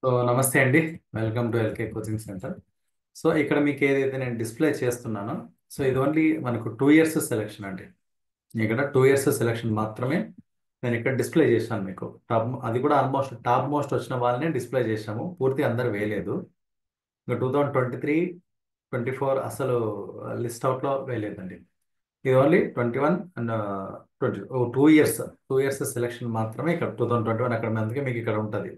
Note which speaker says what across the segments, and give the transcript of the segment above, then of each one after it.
Speaker 1: నమస్తే అండి. Welcome to LK coaching centre. ఇక్కడ మీకు ఏదైతే నేను డిస్ప్లే చేస్తున్నానో, ఇది ఓన్లీ మనకు 2 ఇయర్స్ సెలక్షన్ అండి. ఇక్కడ 2 ఇయర్స్ సెలక్షన్ మాత్రమే నేను ఇక్కడ డిస్ప్లే చేశాను మీకు. అది కూడా ఆల్మోస్ట్ టాప్ మోస్ట్ వచ్చిన వాళ్ళనే డిస్ప్లే చేశాము. పూర్తి అందరు వేయలేదు. ఇంకా 2023, 24 అసలు లిస్ట్ అవుట్లో వేయలేదండి. ఇది only 21 and 2 years 2 years selection మాత్రమే ఇక్కడ 2021 అక్కడ అందుకే మీకు ఇక్కడ ఉంటుంది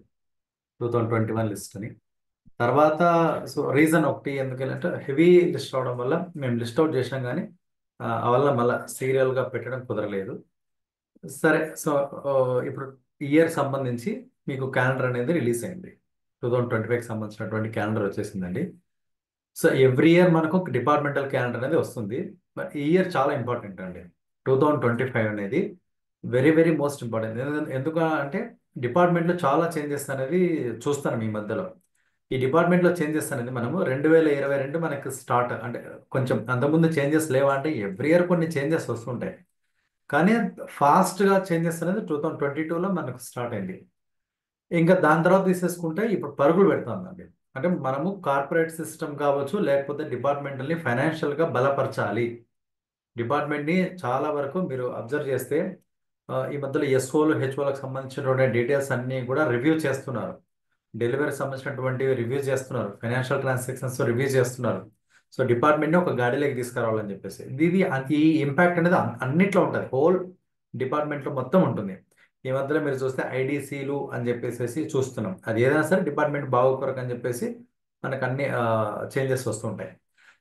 Speaker 1: 2021 లిస్ట్ అని. తర్వాత రీజన్ ఒకటి ఎందుకంటే హెవీ లిస్ట్ అవడం వల్ల మేము లిస్ట్ అవుట్ చేసినాం కానీ ఆ వల్ల మళ్ళీ సీరియల్గా పెట్టడం కుదరలేదు. సరే ఇప్పుడు ఇయర్ సంబంధించి మీకు క్యాలెండర్ అనేది రిలీజ్ అయింది. 2025కి సంబంధించినటువంటి క్యాలెండర్ వచ్చేసిందండి. ఎవ్రీ ఇయర్ మనకు డిపార్ట్మెంటల్ క్యాలెండర్ అనేది వస్తుంది. బట్ ఈ ఇయర్ చాలా ఇంపార్టెంట్ అండి. 2025 అనేది వెరీ వెరీ మోస్ట్ ఇంపార్టెంట్. ఎందుకు అంటే డిపార్ట్మెంట్లో చాలా చేంజెస్ అనేది చూస్తాను మీ మధ్యలో. ఈ డిపార్ట్మెంట్లో చేంజెస్ అనేది మనము 2022 మనకి స్టార్ట్ అంటే కొంచెం అంతకుముందు చేంజెస్ లేవా అంటే ఎవ్రీ ఇయర్ కొన్ని చేంజెస్ వస్తుంటాయి. కానీ ఫాస్ట్గా చేంజెస్ అనేది 2022లో మనకు స్టార్ట్ అయింది. ఇంకా దాని తర్వాత తీసేసుకుంటే ఇప్పుడు పరుగులు పెడుతుందండి. అంటే మనము కార్పొరేట్ సిస్టమ్ కావచ్చు, లేకపోతే డిపార్ట్మెంటల్ని ఫైనాన్షియల్గా బలపరచాలి. డిపార్ట్మెంట్ని చాలా వరకు మీరు అబ్జర్వ్ చేస్తే ఈ మధ్యలో ఎస్ఓలు హెచ్ఓలకు సంబంధించినటువంటి డీటెయిల్స్ అన్నీ కూడా రివ్యూ చేస్తున్నారు. డెలివరీ సంబంధించినటువంటి రివ్యూ చేస్తున్నారు, ఫైనాన్షియల్ ట్రాన్సాక్షన్స్ రివ్యూ చేస్తున్నారు. డిపార్ట్మెంట్ని ఒక గాడిలోకి తీసుకురావాలని చెప్పేసి ఈ ఇంపాక్ట్ అనేది అన్నిట్లో ఉంటుంది. హోల్ డిపార్ట్మెంట్లో మొత్తం ఉంటుంది. ఈ మధ్యలో మీరు చూస్తే ఐడిసిలు అని చెప్పేసి చూస్తున్నాం. అది ఏదైనా సరే డిపార్ట్మెంట్ బాగోకొరకు అని చెప్పేసి మనకు అన్ని చేంజెస్ వస్తుంటాయి.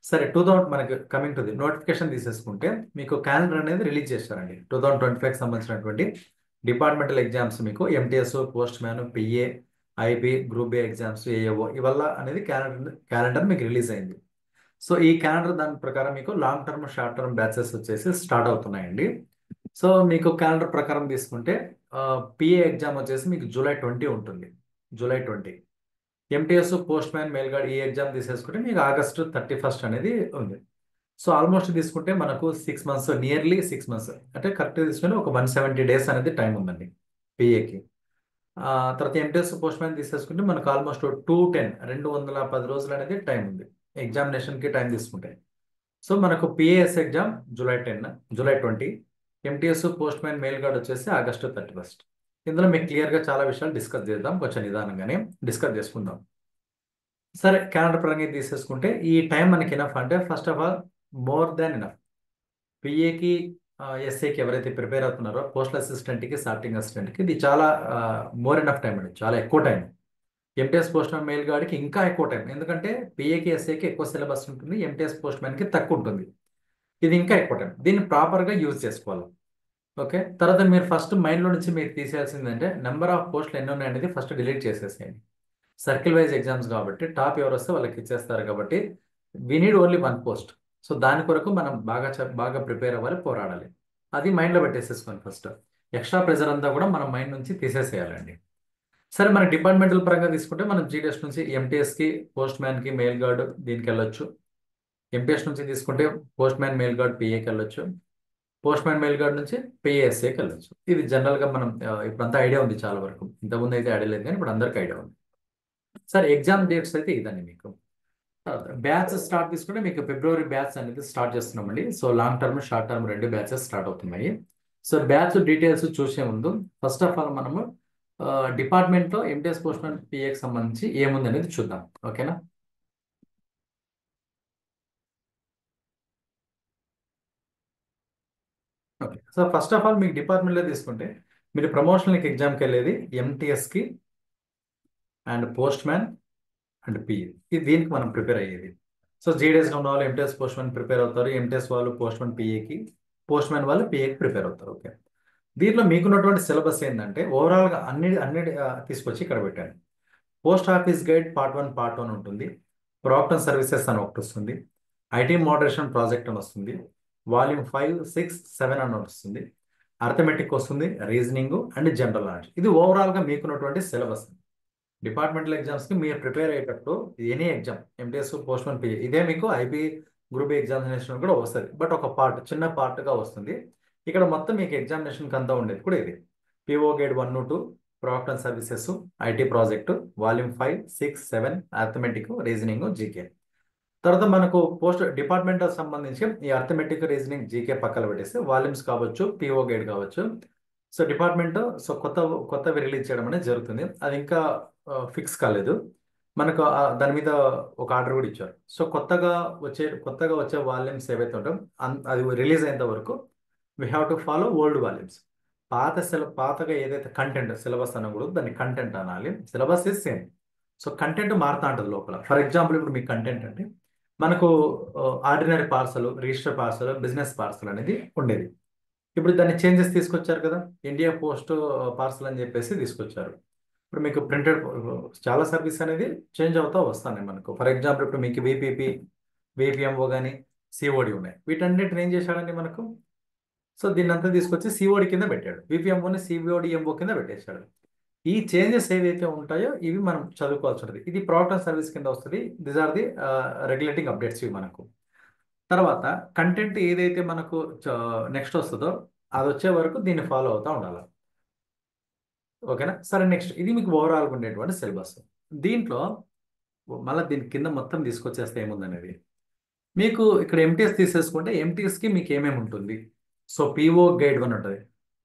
Speaker 1: సరే 2000 మనకి కమింగ్ టు ది నోటిఫికేషన్ తీసేసుకుంటే మీకు క్యాలెండర్ అనేది రిలీజ్ చేశారండి. 2025కి సంబంధించినటువంటి డిపార్ట్మెంటల్ ఎగ్జామ్స్ మీకు MTS, postman, PA, IB, group A exams, AAO ఇవల్ల అనేది క్యాలెండర్ మీకు రిలీజ్ అయింది. ఈ క్యాలెండర్ దాని ప్రకారం మీకు long term, short term batches వచ్చేసి స్టార్ట్ అవుతున్నాయండి. మీకు క్యాలెండర్ ప్రకారం తీసుకుంటే పిఏ ఎగ్జామ్ వచ్చేసి మీకు జూలై 20 ఉంటుంది. July 20. MTS, postman, mail gourd ఈ ఎగ్జామ్ తీసేసుకుంటే మీకు ఆగస్టు 31 అనేది ఉంది. ఆల్మోస్ట్ తీసుకుంటే మనకు 6 మంత్స్, నియర్లీ 6 మంత్స్ అంటే కరెక్ట్గా తీసుకుంటే ఒక 170 డేస్ అనేది టైం ఉందండి పిఏకి. తర్వాత ఎంటీఎస్, పోస్ట్ మ్యాన్ తీసేసుకుంటే మనకు ఆల్మోస్ట్ 210 రోజులు అనేది టైం ఉంది ఎగ్జామినేషన్కి టైం తీసుకుంటే. మనకు PAS exam July 20, MTS, postman, mail gourd వచ్చేసి ఆగస్టు 31. ఇందులో మీకు క్లియర్గా చాలా విషయాలు డిస్కస్ చేద్దాం, కొంచెం నిదానంగానే డిస్కస్ చేసుకుందాం. సరే, క్యాలెండర్ పరంగా తీసేసుకుంటే ఈ టైం మనకి ఎనఫ్ అంటే first of all more than enough. పిఏకి, ఎస్ఏకి ఎవరైతే ప్రిపేర్ అవుతున్నారో పోస్టల్ అసిస్టెంట్కి, సార్టింగ్ అసిస్టెంట్కి ఇది చాలా మోర్ ఎనఫ్ టైం అండి, చాలా ఎక్కువ time. MTS, postman, mail గార్డ్కి ఇంకా ఎక్కువ టైం. ఎందుకంటే పిఏకి, ఎస్ఏకి ఎక్కువ సిలబస్ ఉంటుంది, ఎంటీఎస్, పోస్ట్ మ్యాన్కి తక్కువ ఉంటుంది. ఇది ఇంకా ఎక్కువ టైం. దీన్ని ప్రాపర్గా యూజ్ చేసుకోవాలి. ఓకే, తర్వాత మీరు ఫస్ట్ మైండ్లో నుంచి మీరు తీసేయాల్సిందంటే నెంబర్ ఆఫ్ పోస్టులు ఎన్ని ఉన్నాయనేది ఫస్ట్ డిలీట్ చేసేసేయండి. సర్కిల్ వైజ్ ఎగ్జామ్స్ కాబట్టి టాప్ ఎవరు వస్తే వాళ్ళకి ఇచ్చేస్తారు కాబట్టి వీ నీడ్ ఓన్లీ 1 పోస్ట్. దాని కొరకు మనం బాగా ప్రిపేర్ అవ్వాలి, పోరాడాలి. అది మైండ్లో పెట్టేసేసుకోండి ఫస్ట్. ఎక్స్ట్రా ప్రెజర్ అంతా కూడా మనం మైండ్ నుంచి తీసేసేయాలండి. సరే, మన డిపార్ట్మెంటల్ పరంగా తీసుకుంటే మనం జీడిఎస్ నుంచి ఎంటీఎస్కి, పోస్ట్ మ్యాన్కి, మెయిల్ గార్డ్ దీనికి వెళ్ళొచ్చు. ఎంటీఎస్ నుంచి తీసుకుంటే పోస్ట్ మ్యాన్, మెయిల్ గార్డ్, పిఏకి వెళ్ళొచ్చు. పోస్ట్ మ్యాన్, మెయిల్ గార్డ్ నుంచి పిఏఎస్ఏకి వెళ్ళొచ్చు. ఇది జనరల్గా మనం ఇప్పుడంతా ఐడియా ఉంది చాలా వరకు. ఇంతకుముందు అయితే ఐడియా లేదు కానీ ఇప్పుడు అందరికీ ఐడియా ఉంది. సరే, ఎగ్జామ్ డేట్స్ అయితే ఇదండి. మీకు బ్యాచ్ స్టార్ట్ తీసుకుంటే మీకు ఫిబ్రవరి బ్యాచ్ అనేది స్టార్ట్ చేస్తున్నామండి. Long term, short term 2 batches start అవుతున్నాయి. బ్యాచ్ డీటెయిల్స్ చూసే ముందు ఫస్ట్ ఆఫ్ ఆల్ మనము డిపార్ట్మెంట్లో ఎంటీఎస్, పోస్ట్ మ్యాన్, పిఏకి సంబంధించి ఏముంది అనేది చూద్దాం. ఓకేనా? ఓకే, ఫస్ట్ ఆఫ్ ఆల్ మీకు డిపార్ట్మెంట్లో తీసుకుంటే మీరు ప్రమోషనల్ ఎగ్జామ్కి వెళ్ళేది ఎంటీఎస్కి and postman and PA. దీనికి మనం ప్రిపేర్ అయ్యేది. జీడీఎస్లో ఉన్న వాళ్ళు ఎంటీఎస్, పోస్ట్ మ్యాన్ ప్రిపేర్ అవుతారు. ఎంటీఎస్ వాళ్ళు పోస్ట్ మ్యాన్, పిఏకి, పోస్ట్ మ్యాన్ వాళ్ళు పిఏకి ప్రిపేర్ అవుతారు. ఓకే, దీంట్లో మీకున్నటువంటి సిలబస్ ఏంటంటే ఓవరాల్గా అన్ని తీసుకొచ్చి ఇక్కడ పెట్టాను. Post office guide part 1, part 1 ఉంటుంది. ప్రాక్టర్ సర్వీసెస్ అని ఒకటి వస్తుంది. ఐటీ మోడరేషన్ ప్రాజెక్ట్ అని వస్తుంది. వాల్యూమ్ 5, 6, 7 అని వస్తుంది. అర్థమెటిక్ వస్తుంది, రీజనింగ్ అండ్ జనరల్ నాలెడ్జ్. ఇది ఓవరాల్గా మీకున్నటువంటి సిలబస్. డిపార్ట్మెంటల్ ఎగ్జామ్స్కి మీరు ప్రిపేర్ అయ్యేటప్పుడు any exam MTS, postman, PA ఇదే మీకు ఐబీ, గ్రూప్ ఏ ఎగ్జామినేషన్ కూడా వస్తుంది. బట్ ఒక పార్ట్, చిన్న పార్ట్గా వస్తుంది. ఇక్కడ మొత్తం మీకు ఎగ్జామినేషన్కి అంతా ఉండేది కూడా ఇది. PO guide 1, 2, product and services, IT project, volume 5, 6, 7 arithmetic, reasoning, GK. తర్వాత మనకు పోస్ట్ డిపార్ట్మెంట్ సంబంధించి ఈ అర్థమెటిక్, రీజనింగ్, జీకే పక్కన పెట్టేసి వాల్యూమ్స్ కావచ్చు, పిఓ గైడ్ కావచ్చు. సో డిపార్ట్మెంట్ కొత్తవి రిలీజ్ చేయడం అనేది జరుగుతుంది. అది ఇంకా ఫిక్స్ కాలేదు. మనకు దాని మీద ఒక ఆర్డర్ కూడా ఇచ్చారు. సో కొత్తగా వచ్చే వాల్యూమ్స్ ఏవైతే ఉంటాయో అది రిలీజ్ అయ్యేంత వరకు we have to follow old volumes. పాతగా ఏదైతే కంటెంట్ సిలబస్ అనకూడదు, దాన్ని కంటెంట్ అనాలి. Syllabus is same. So content మారుతా ఉంటుంది లోపల. ఫర్ ఎగ్జాంపుల్ ఇప్పుడు మీ కంటెంట్ అంటే మనకు ordinary parcel, register parcel, business parcel అనేది ఉండేది. ఇప్పుడు దాన్ని చేంజెస్ తీసుకొచ్చారు కదా, ఇండియా పోస్ట్ పార్సల్ అని చెప్పేసి తీసుకొచ్చారు. ఇప్పుడు మీకు ప్రింటెడ్ చాలా సర్వీస్ అనేది చేంజ్ అవుతా వస్తాయి మనకు. ఫర్ ఎగ్జాంపుల్ ఇప్పుడు మీకు విపిఎంఓ కానీ సిఓడి ఉన్నాయి. వీటన్నిటిని ఏం చేశాడండి మనకు? సో దీన్ని అంతా తీసుకొచ్చి సిఓడి కింద పెట్టాడు, విపిఎంఓని సిఓడి ఎంఓ కింద పెట్టేశాడు. ఈ చేంజెస్ ఏవైతే ఉంటాయో ఇవి మనం చదువుకోవాల్సి ఉంటుంది. ఇది ప్రోడక్ట్ అండ్ సర్వీస్ కింద వస్తుంది. These are the regulating updates ఇవి మనకు. తర్వాత కంటెంట్ ఏదైతే మనకు నెక్స్ట్ వస్తుందో అది వచ్చే వరకు దీన్ని ఫాలో అవుతూ ఉండాలి. ఓకేనా? సరే, నెక్స్ట్ ఇది మీకు ఓవరాల్గా ఉండేటువంటి సిలబస్. దీంట్లో మళ్ళీ దీని కింద మొత్తం తీసుకొచ్చేస్తే ఏముందనేది మీకు ఇక్కడ ఎంటీఎస్ తీసేసుకుంటే ఎంటీఎస్కి మీకు ఏమేమి ఉంటుంది. సో పిఓ గైడ్ 1 ఉంటుంది,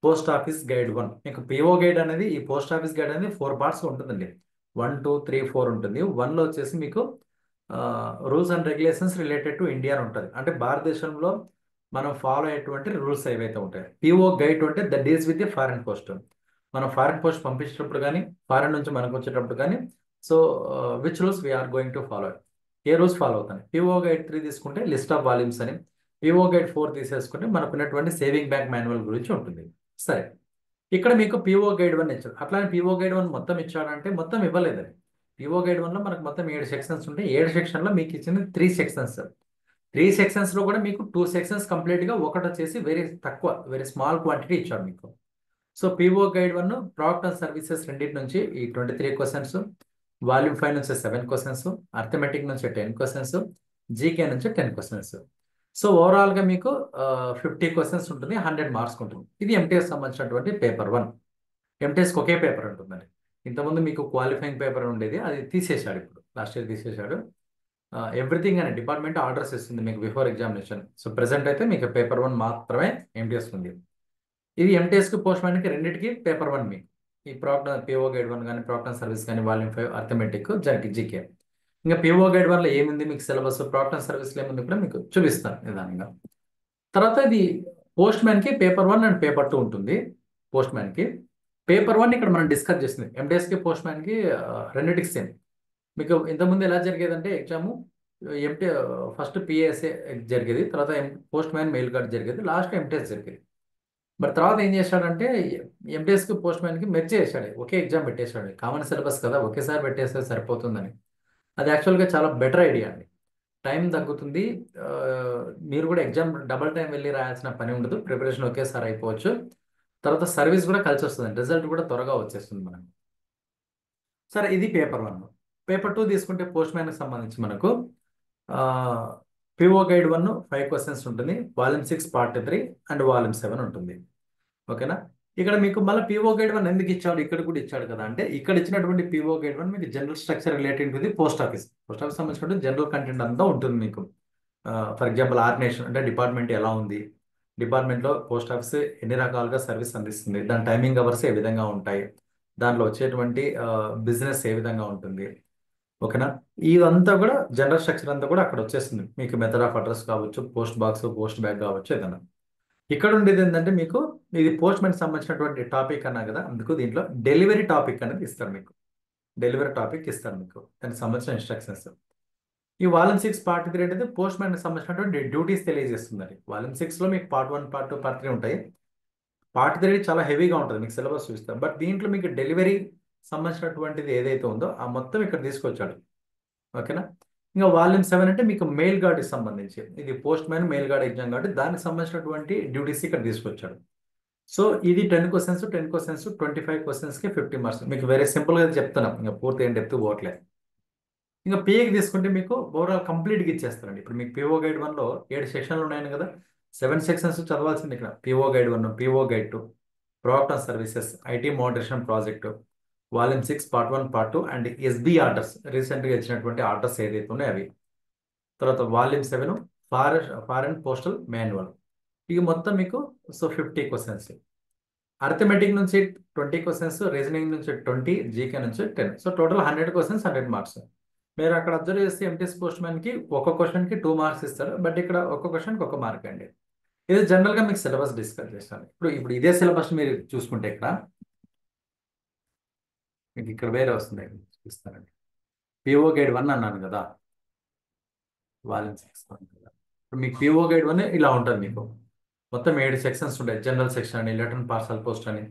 Speaker 1: పోస్ట్ ఆఫీస్ గైడ్ 1. మీకు పిఓ గైడ్ అనేది, ఈ పోస్ట్ ఆఫీస్ గైడ్ అనేది 4 పార్ట్స్ ఉంటుందండి. 1, 2, 3, 4 ఉంటుంది. 1లో వచ్చేసి మీకు rules and regulations related to India అని ఉంటుంది. అంటే భారతదేశంలో మనం ఫాలో అయ్యేటువంటి రూల్స్ ఏవైతే ఉంటాయి. పిఓ గైడ్ అంటే the deals with the foreign post. మనం ఫారెన్ పోస్ట్ పంపించేటప్పుడు కానీ, ఫారెన్ నుంచి మనకు వచ్చేటప్పుడు కానీ, so which rules we are going to follow, ఏ రూల్స్ ఫాలో అవుతాయి. పిఓ గైడ్ 3 తీసుకుంటే లిస్ట్ ఆఫ్ వాల్యూమ్స్ అని, పిఓ గైడ్ 4 తీసేసుకుంటే మనకు ఉన్నటువంటి సేవింగ్ బ్యాంక్ మాన్యువల్ గురించి ఉంటుంది. సరే, ఇక్కడ మీకు పిఓ గైడ్ 1 ఇచ్చాడు. అట్లానే పిఓ గైడ్ 1 మొత్తం ఇచ్చాడంటే మొత్తం ఇవ్వలేదని. పిఓ గైడ్ 1లో మనకు మొత్తం 7 సెక్షన్స్ ఉంటాయి. 7 సెక్షన్లో మీకు ఇచ్చింది 3 సెక్షన్స్. 3 సెక్షన్స్లో కూడా మీకు 2 సెక్షన్స్ కంప్లీట్గా ఒకటి వచ్చేసి వెరీ తక్కువ, వెరీ స్మాల్ క్వాంటిటీ ఇచ్చాడు మీకు. So PO guide 1 product and services రెండింటి నుంచి ఈ 23 క్వశ్చన్స్, వాల్యూమ్ 5 నుంచి 7 క్వశ్చన్స్, అర్థమెటిక్ నుంచి 10 క్వశ్చన్స్, జీకే నుంచి 10 క్వశ్చన్స్. సో ఓవరాల్గా మీకు 50 క్వశ్చన్స్ ఉంటుంది, 100 మార్క్స్ ఉంటుంది. ఇది ఎంటీఎస్ సంబంధించినటువంటి పేపర్ 1. ఎంటీఎస్కి ఒకే పేపర్ ఉంటుందండి. ఇంతకుముందు మీకు క్వాలిఫైయింగ్ పేపర్ ఉండేది, అది తీసేశాడు. ఇప్పుడు లాస్ట్ ఇయర్ తీసేశాడు. ఎవ్రీథింగ్ అనే డిపార్ట్మెంట్ ఆర్డర్స్ ఇస్తుంది మీకు బిఫోర్ ఎగ్జామినేషన్. సో ప్రెసెంట్ అయితే మీకు పేపర్ 1 మాత్రమే ఎంటీఎస్ ఉంది. ఇది ఎంటీఎస్కి పోస్ట్ మ్యాన్కి రెండింటికి పేపర్ 1 మీకు. ఈ ప్రోడక్ట్ పిఓ గైడ్ 1 కానీ, ప్రోడక్ట్ అండ్ సర్వీస్ కానీ, వాల్యూమ్ 5, అర్థమెటిక్, జీకే. ఇంకా పిఓ గైడ్ 1లో ఏముంది మీకు సిలబస్, ప్రోడక్ట్ అండ్ సర్వీస్లో ఏముంది కూడా మీకు చూపిస్తాను నిదానంగా. తర్వాత ఇది పోస్ట్ మ్యాన్కి పేపర్ 1 అండ్ పేపర్ 2 ఉంటుంది. పోస్ట్ మ్యాన్కి పేపర్ 1 ఇక్కడ మనం డిస్కస్ చేస్తుంది. ఎంటీఎస్కి పోస్ట్ మ్యాన్కి రెండింటికి సేమ్. మీకు ఇంతకుముందు ఎలా జరిగేదంటే ఎగ్జాము ఫస్ట్ పిఎస్ఏ జరిగేది, తర్వాత పోస్ట్ మ్యాన్ మెయిల్ గార్డ్ జరిగేది, లాస్ట్ ఎంటీఎస్ జరిగేది. మరి తర్వాత ఏం చేశాడంటే ఎంటీఎస్కి పోస్ట్ మ్యాన్కి మెర్జ్ చేశాడు, ఒకే ఎగ్జామ్ పెట్టేశాడు. కామన్ సిలబస్ కదా, ఒకేసారి పెట్టేస్తే సరిపోతుందని. అది యాక్చువల్గా చాలా బెటర్ ఐడియా అండి. టైం తగ్గుతుంది. మీరు కూడా ఎగ్జామ్ డబల్ టైం వెళ్ళి రాయాల్సిన పని ఉండదు. ప్రిపరేషన్ ఒకేసారి అయిపోవచ్చు. తర్వాత సర్వీస్ కూడా కలిసి వస్తుంది, రిజల్ట్ కూడా త్వరగా వచ్చేస్తుంది మనకు. సరే, ఇది పేపర్ 1. పేపర్ 2 తీసుకుంటే పోస్ట్ మ్యాన్కి సంబంధించి మనకు పిఓ గైడ్ 1 5 క్వశ్చన్స్ ఉంటుంది, వాల్యూమ్ 6 పార్ట్ 3 అండ్ వాల్యూమ్ 7 ఉంటుంది. ఓకేనా? ఇక్కడ మీకు మళ్ళీ పిఓ గైడ్ 1 ఎందుకు ఇచ్చాడు, ఇక్కడ కూడా ఇచ్చాడు కదా అంటే, ఇక్కడ ఇచ్చినటువంటి పిఓ గైడ్ 1 మీకు general structure related to the post office సంబంధించినటువంటి జనరల్ కంటెంట్ అంతా ఉంటుంది మీకు. ఫర్ ఎగ్జాంపుల్ ఆర్గనైజేషన్ అంటే డిపార్ట్మెంట్ ఎలా ఉంది, డిపార్ట్మెంట్లో పోస్ట్ ఆఫీస్ ఎన్ని రకాలుగా సర్వీస్ అందిస్తుంది, దాని టైమింగ్ అవర్స్ ఏ విధంగా ఉంటాయి, దాంట్లో వచ్చేటువంటి బిజినెస్ ఏ విధంగా ఉంటుంది. ఓకేనా? ఇదంతా కూడా జనరల్ స్ట్రక్చర్ అంతా కూడా అక్కడ వచ్చేస్తుంది మీకు. మెథడ్ ఆఫ్ అడ్రస్ కావచ్చు, పోస్ట్ బాక్స్, పోస్ట్ బ్యాగ్ కావచ్చు, ఏదైనా. ఇక్కడ ఉండేది ఏంటంటే మీకు ఇది పోస్ట్ మ్యాన్కి సంబంధించినటువంటి టాపిక్ అన్నా కదా, అందుకు దీంట్లో డెలివరీ టాపిక్ అనేది ఇస్తారు మీకు. డెలివరీ టాపిక్ ఇస్తారు మీకు, దానికి సంబంధించిన ఇన్స్ట్రక్షన్స్. ఈ వాల్యూమ్ 6 పార్ట్ 3 అనేది పోస్ట్ మ్యాన్కి సంబంధించినటువంటి డ్యూటీస్ తెలియజేస్తుందండి. వాల్యూమ్ 6లో మీకు పార్ట్ 1, పార్ట్ 2, పార్ట్ 3 ఉంటాయి. పార్ట్ 3 చాలా హెవీగా ఉంటుంది, మీకు సిలబస్ చూస్తారు. బట్ దీంట్లో మీకు డెలివరీ సంబంధించినటువంటిది ఏదైతే ఉందో ఆ మొత్తం ఇక్కడ తీసుకొచ్చాడు. ఓకేనా? ఇంకా వాల్యూమ్ 7 అంటే మీకు మెయిల్ గార్డ్కి సంబంధించి, ఇది postman mail gourd exam కాబట్టి దానికి సంబంధించినటువంటి డ్యూటీస్ ఇక్కడ తీసుకొచ్చాడు. సో ఇది 10 క్వశ్చన్స్, 25 క్వశ్చన్స్కి 50 మార్క్స్. మీకు వెరీ సింపుల్గా చెప్తున్నాం, ఇంకా పూర్తి ఏం డెప్త్ పోవట్లేదు. ఇంకా పిఏకి తీసుకుంటే మీకు ఓవరాల్ కంప్లీట్గా ఇచ్చేస్తారండి. ఇప్పుడు మీకు పిఓ గైడ్ 1లో 7 సెక్షన్లు ఉన్నాయని కదా, 7 సెక్షన్స్ చదవాల్సింది ఇక్కడ. PO guide 1, PO guide 2, product and services, IT moderation project, volume 6 part 1 part 2 and SB orders రీసెంట్గా ఇచ్చినటువంటి ఆర్డర్స్ ఏదైతే ఉన్నాయో అవి. తర్వాత వాల్యూమ్ 7 ఫారెన్ పోస్టల్ మాన్యువల్. ఇవి మొత్తం మీకు 50 క్వశ్చన్స్. అర్థమెటిక్ నుంచి 20 క్వశ్చన్స్, రీజనింగ్ నుంచి 20, జీకే నుంచి 10. So total 100 questions, 100 marks. మీరు అక్కడ అబ్జర్వ్ చేస్తే ఎంటీఎస్ పోస్ట్ మ్యాన్కి ఒక క్వశ్చన్కి 2 మార్క్స్ ఇస్తారు, బట్ ఇక్కడ ఒక క్వశ్చన్కి 1 మార్క్ అండి. ఇది జనరల్గా మీకు సిలబస్ డిస్కస్ చేస్తాను. ఇప్పుడు ఇదే సిలబస్ మీరు చూసుకుంటే మీకు ఇక్కడ వేరే వస్తుంది, చూపిస్తానండి. పిఓ గైడ్ 1 అన్నాను కదా, వాల్యూమ్ 6 కదా. ఇప్పుడు మీకు పిఓ గైడ్ 1 ఇలా ఉంటుంది. మీకు మొత్తం 7 సెక్షన్స్ ఉంటాయి. జనరల్ సెక్షన్ అని, లెటర్ పార్సల్ పోస్ట్ అని,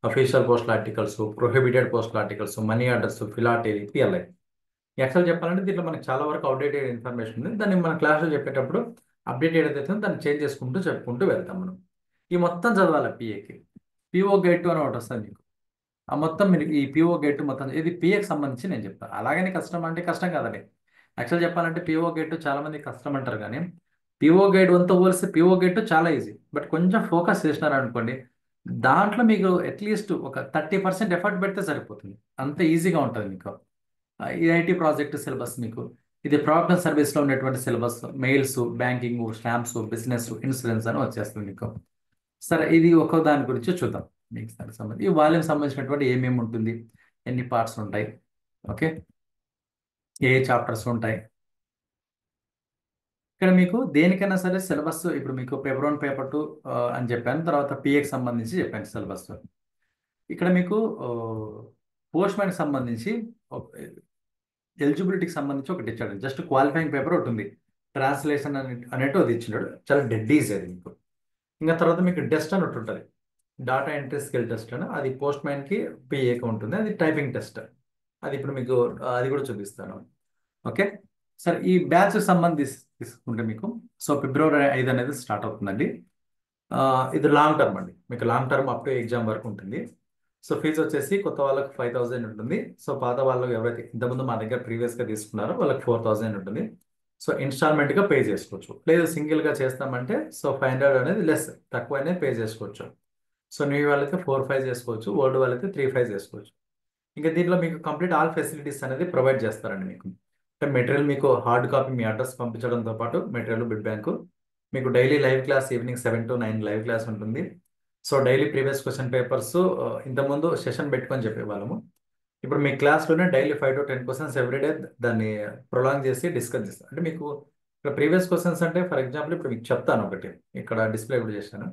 Speaker 1: official postal articles, prohibited postal articles, money orders, philately, PLI. Actual చెప్పాలంటే దీంట్లో మనకి చాలా వరకు అవుట్డేటెడ్ ఇన్ఫర్మేషన్ ఉంది. దాన్ని మన క్లాస్లో చెప్పేటప్పుడు అప్డేటెడ్ ఏదైతే ఉందో దాన్ని చేంజ్ చేసుకుంటూ చెప్పుకుంటూ వెళ్తాం మనం. ఈ మొత్తం చదవాలి పిఏకి. పిఓ గైడ్ 2 అని ఒకటి వస్తుంది మీకు. ఆ మొత్తం మీరు ఈ పిఓ గైడ్ 2 మొత్తం ఇది పిఏకి సంబంధించి నేను చెప్తాను. అలాగని కష్టం అంటే కష్టం కాదండి. యాక్చువల్ చెప్పాలంటే పిఓ గైడ్ 2 చాలా మంది కష్టం అంటారు, కానీ పిఓ గైడ్ 1తో పోలిస్తే పిఓ గైడ్ 2 చాలా ఈజీ. బట్ కొంచెం ఫోకస్ చేసినారు అనుకోండి, దాంట్లో మీకు అట్లీస్ట్ ఒక 30% ఎఫర్ట్ పెడితే సరిపోతుంది. అంత ఈజీగా ఉంటుంది మీకు. ఇది ఐటీ ప్రాజెక్ట్ సిలబస్ మీకు. ఇది ప్రొఫెషనల్ సర్వీస్లో ఉన్నటువంటి syllabus, mails, banking, stamps, business, insurance అని వచ్చేస్తుంది మీకు. సరే, ఇది ఒక దాని గురించి చూద్దాం. మీకు దానికి సంబంధించి ఈ వాల్యూమ్ సంబంధించినటువంటి ఏమేమి ఉంటుంది, ఎన్ని పార్ట్స్ ఉంటాయి, ఓకే, ఏ చాప్టర్స్ ఉంటాయి. ఇక్కడ మీకు దేనికైనా సరే సిలబస్, ఇప్పుడు మీకు పేపర్ 1 పేపర్ 2 అని చెప్పాను. తర్వాత పిఏకి సంబంధించి చెప్పాను సిలబస్. ఇక్కడ మీకు పోస్ట్ మ్యాన్కి సంబంధించి ఎలిజిబిలిటీకి సంబంధించి ఒకటి ఇచ్చాడు. జస్ట్ క్వాలిఫైయింగ్ పేపర్ ఒకటి ఉంది, ట్రాన్స్లేషన్ అనేటు అది ఇచ్చినాడు. చాలా డెడ్ ఈజీ అది మీకు. ఇంకా తర్వాత మీకు టెస్ట్ అని ఒకటి ఉంటుంది, డాటా ఎంట్రీ స్కిల్ టెస్ట్ అని. అది పోస్ట్ మ్యాన్కి, పిఏకి ఉంటుంది. అది టైపింగ్ టెస్ట్. అది ఇప్పుడు మీకు అది కూడా చూపిస్తాను, ఓకే. సరే, ఈ బ్యాచ్ సంబంధించి తీసుకుంటే మీకు ఫిబ్రవరి 5 అనేది స్టార్ట్ అవుతుందండి. ఇది లాంగ్ టర్మ్ అండి. మీకు long term up to exam వరకు ఉంటుంది. ఫీజు వచ్చేసి కొత్త వాళ్ళకి 5,000 ఉంటుంది. పాత వాళ్ళు ఎవరైతే ఇంతకుముందు మా దగ్గర ప్రీవియస్గా తీసుకున్నారో వాళ్ళకి 4,000 ఉంటుంది. ఇన్స్టాల్మెంట్గా పే చేసుకోవచ్చు. లేదు సింగిల్గా చేస్తామంటే 500 అనేది లెస్, తక్కువ అనేది పే చేసుకోవచ్చు. న్యూ వాళ్ళైతే 4,500 చేసుకోవచ్చు, ఓల్డ్ వాళ్ళైతే 3,500 చేసుకోవచ్చు. ఇంకా దీంట్లో మీకు కంప్లీట్ ఆల్ ఫెసిలిటీస్ అనేది ప్రొవైడ్ చేస్తారండి మీకు. అంటే మెటీరియల్ మీకు హార్డ్ కాపీ మీ అడ్రస్ పంపించడంతో పాటు మెటీరియల్, బిడ్ బ్యాంకు, మీకు daily live class evening 7 to 9 live class ఉంటుంది. డైలీ ప్రీవియస్ క్వశ్చన్ పేపర్స్ ఇంతకుముందు సెషన్ పెట్టుకొని చెప్పేవాళ్ళము. ఇప్పుడు మీ క్లాస్లోనే డైలీ 5 to 10 క్వశ్చన్స్ ఎవ్రీడే దాన్ని ప్రొలాంగ్ చేసి డిస్కస్ చేస్తాం. అంటే మీకు ఇక్కడ ప్రీవియస్ క్వశ్చన్స్ అంటే ఫర్ ఎగ్జాంపుల్ ఇప్పుడు మీకు చెప్తాను ఒకటి, ఇక్కడ డిస్ప్లే కూడా చేశాను,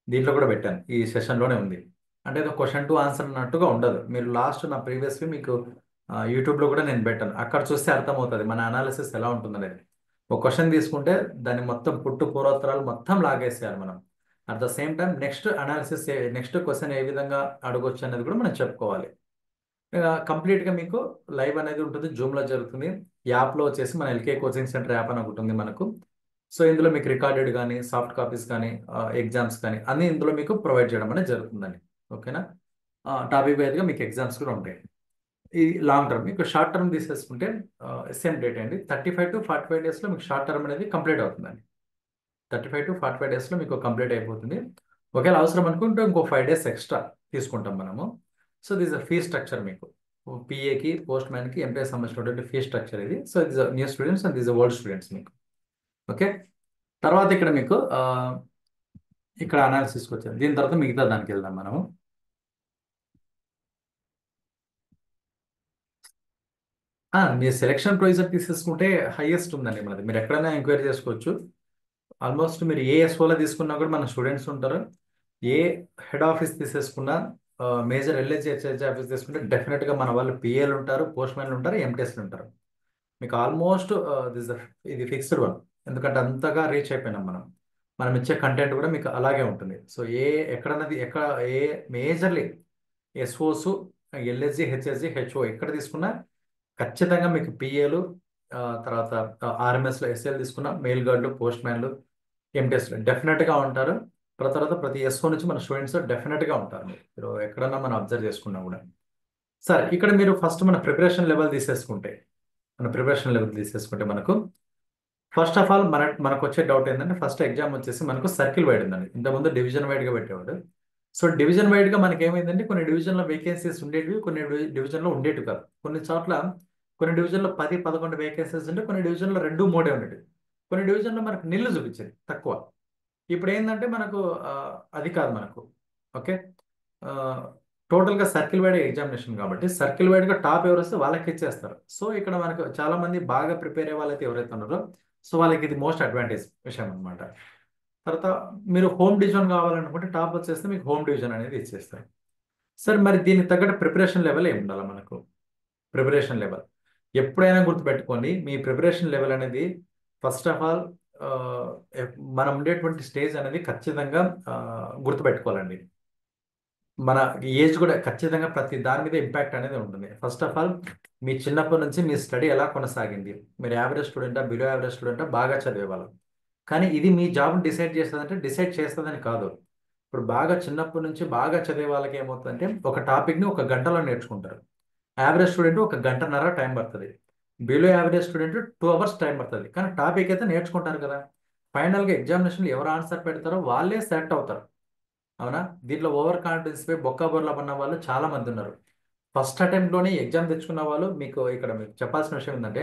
Speaker 1: దీంట్లో కూడా పెట్టాను, ఈ సెషన్లోనే ఉంది. అంటే ఏదో క్వశ్చన్ టు ఆన్సర్ అన్నట్టుగా ఉండదు. మీరు లాస్ట్ నా ప్రీవియస్వి మీకు యూట్యూబ్లో కూడా నేను పెట్టాను, అక్కడ చూస్తే అర్థమవుతుంది మన అనాలిసిస్ ఎలా ఉంటుందనేది. ఒక క్వశ్చన్ తీసుకుంటే దాన్ని మొత్తం పుట్టు పూర్వోత్తరాలు మొత్తం లాగేసేయాలి మనం. At the same time next analysis, next question ఏ విధంగా అడగొచ్చు అనేది కూడా మనం చెప్పుకోవాలి. కంప్లీట్గా మీకు లైవ్ అనేది ఉంటుంది, జూమ్లో జరుగుతుంది. యాప్లో వచ్చేసి మన ఎల్కే కోచింగ్ సెంటర్ యాప్ అని ఒకటి ఉంది మనకు. ఇందులో మీకు రికార్డెడ్ కానీ, సాఫ్ట్ కాపీస్ కానీ, ఎగ్జామ్స్ కానీ అన్నీ ఇందులో మీకు ప్రొవైడ్ చేయడం అనేది జరుగుతుందండి, ఓకేనా. టాపిక్ వైజ్గా మీకు ఎగ్జామ్స్ కూడా ఉంటాయి. ఈ లాంగ్ టర్మ్. మీకు షార్ట్ టర్మ్ తీసేసుకుంటే సేమ్ డేట్ అండి, 35 to 45 డేస్లో మీకు షార్ట్ టర్మ్ అనేది కంప్లీట్ అవుతుందండి. 35 to 45 డేస్లో మీకు కంప్లీట్ అయిపోతుంది. ఒకవేళ అవసరం అనుకుంటే ఇంకో 5 days ఎక్స్ట్రా తీసుకుంటాం మనము. దిస్ ఫీ స్ట్రక్చర్ మీకు పిఏకి, పోస్ట్ మ్యాన్కి, ఎంపీఏ సంబంధించినటువంటి ఫీ స్ట్రక్చర్ ఇది. This new students and this old students మీకు, ఓకే. తర్వాత ఇక్కడ మీకు ఇక్కడ అనాలిసిస్కి వచ్చారు. దీని తర్వాత మిగతా దానికి వెళ్దాం మనము. మీ సెలక్షన్ ప్రొసీజర్ తీసేసుకుంటే హైయెస్ట్ ఉందండి మనది. మీరు ఎక్కడైనా ఎంక్వైరీ చేసుకోవచ్చు. ఆల్మోస్ట్ మీరు ఏ ఎస్ఓలో తీసుకున్నా కూడా మన స్టూడెంట్స్ ఉంటారు. ఏ హెడ్ ఆఫీస్ తీసేసుకున్నా, మేజర్ ఎల్హెచ్హెచ్హెచ్ ఆఫీస్ తీసుకుంటే డెఫినెట్గా మన వాళ్ళు పిఏలు ఉంటారు, పోస్ట్ మ్యాన్లు ఉంటారు, ఎంటీఎస్లు ఉంటారు. మీకు ఆల్మోస్ట్ ఇది ఫిక్స్డ్ వన్, ఎందుకంటే అంతగా రీచ్ అయిపోయినాం మనం. మనం ఇచ్చే కంటెంట్ కూడా మీకు అలాగే ఉంటుంది. ఎక్కడన్నది ఏ majorly SOs, LSG, HSG, HO ఎక్కడ తీసుకున్నా ఖచ్చితంగా మీకు పిఏలు, తర్వాత ఆర్ఎంఎస్లో ఎస్ఎల్ తీసుకున్న మెయిల్ గార్డులు, పోస్ట్ మ్యాన్లు, ఎంటీఎస్లు డెఫినెట్గా ఉంటారు. తర్వాత ప్రతి ఎస్ఓ నుంచి మన స్టూడెంట్స్ డెఫినెట్గా ఉంటారు. మీరు ఎక్కడన్నా మనం అబ్జర్వ్ చేసుకున్నా కూడా. సరే, ఇక్కడ మీరు ఫస్ట్ మన ప్రిపరేషన్ లెవెల్ తీసేసుకుంటే మనకు ఫస్ట్ ఆఫ్ ఆల్ మనకు వచ్చే డౌట్ ఏంటంటే, ఫస్ట్ ఎగ్జామ్ వచ్చేసి మనకు సర్కిల్ వైడ్ ఉందండి. ఇంతకుముందు డివిజన్ వైడ్గా పెట్టేవాడు. సో డివిజన్ వైడ్గా మనకి ఏమైందంటే కొన్ని డివిజన్లో వేకెన్సీస్ ఉండేటివి, కొన్ని డివిజన్లో ఉండేటివి కాదు. కొన్ని చోట్ల కొన్ని డివిజన్లో 10-11 వేకెన్సీస్ ఉంటే కొన్ని డివిజన్లో 2-3 ఉండేవి. కొన్ని డివిజన్లో మనకు నిల్లు చూపించేది తక్కువ. ఇప్పుడు ఏంటంటే మనకు అది కాదు మనకు. ఓకే. టోటల్గా సర్కిల్ వైడ్ ఎగ్జామినేషన్ కాబట్టి సర్కిల్ వైడ్గా టాప్ ఎవరు వస్తే వాళ్ళకి ఇచ్చేస్తారు. సో ఇక్కడ మనకు చాలా మంది బాగా ప్రిపేర్ అయ్యే వాళ్ళైతే ఎవరైతే ఉన్నారో సో వాళ్ళకి ఇది మోస్ట్ అడ్వాంటేజ్ విషయం అనమాట. తర్వాత మీరు హోమ్ డివిజన్ కావాలనుకుంటే టాప్ వచ్చేస్తే మీకు హోమ్ డివిజన్ అనేది ఇచ్చేస్తారు. సరే, మరి దీనికి తగ్గట్టు ప్రిపరేషన్ లెవెల్ ఏమి ఉండాలి మనకు? ప్రిపరేషన్ లెవెల్ ఎప్పుడైనా గుర్తుపెట్టుకోండి. మీ ప్రిపరేషన్ లెవెల్ అనేది ఫస్ట్ ఆఫ్ ఆల్ మనం ఉండేటువంటి స్టేజ్ అనేది ఖచ్చితంగా గుర్తుపెట్టుకోవాలండి. మన ఏజ్ కూడా ఖచ్చితంగా ప్రతి దాని మీద ఇంపాక్ట్ అనేది ఉంటుంది. ఫస్ట్ ఆఫ్ ఆల్ మీ చిన్నప్పటి నుంచి మీ స్టడీ ఎలా కొనసాగింది? మీరు యావరేజ్ స్టూడెంటా, బిలో యావరేజ్ స్టూడెంటా, బాగా చదివేవాళ్ళు? కానీ ఇది మీ జాబ్ని డిసైడ్ చేస్తుందంటే డిసైడ్ చేస్తుందని కాదు. ఇప్పుడు బాగా చిన్నప్పటి నుంచి బాగా చదివే వాళ్ళకి ఏమవుతుందంటే ఒక టాపిక్ని ఒక గంటలో నేర్చుకుంటారు. యావరేజ్ స్టూడెంట్ ఒక గంటన్నర టైం పడుతుంది. Below average student 2 hours time పడుతుంది. కానీ టాపిక్ అయితే నేర్చుకుంటారు కదా. ఫైనల్గా ఎగ్జామినేషన్లో ఎవరు ఆన్సర్ పెడతారో వాళ్ళే సెలెక్ట్ అవుతారు. అవునా? దీంట్లో ఓవర్ కాన్ఫిడెన్స్ పై బొక్క బొర్ల పడిన వాళ్ళు చాలా మంది ఉన్నారు. ఫస్ట్ అటెంప్ట్లోనే ఎగ్జామ్ తెచ్చుకున్న వాళ్ళు మీకు చెప్పాల్సిన విషయం ఏంటంటే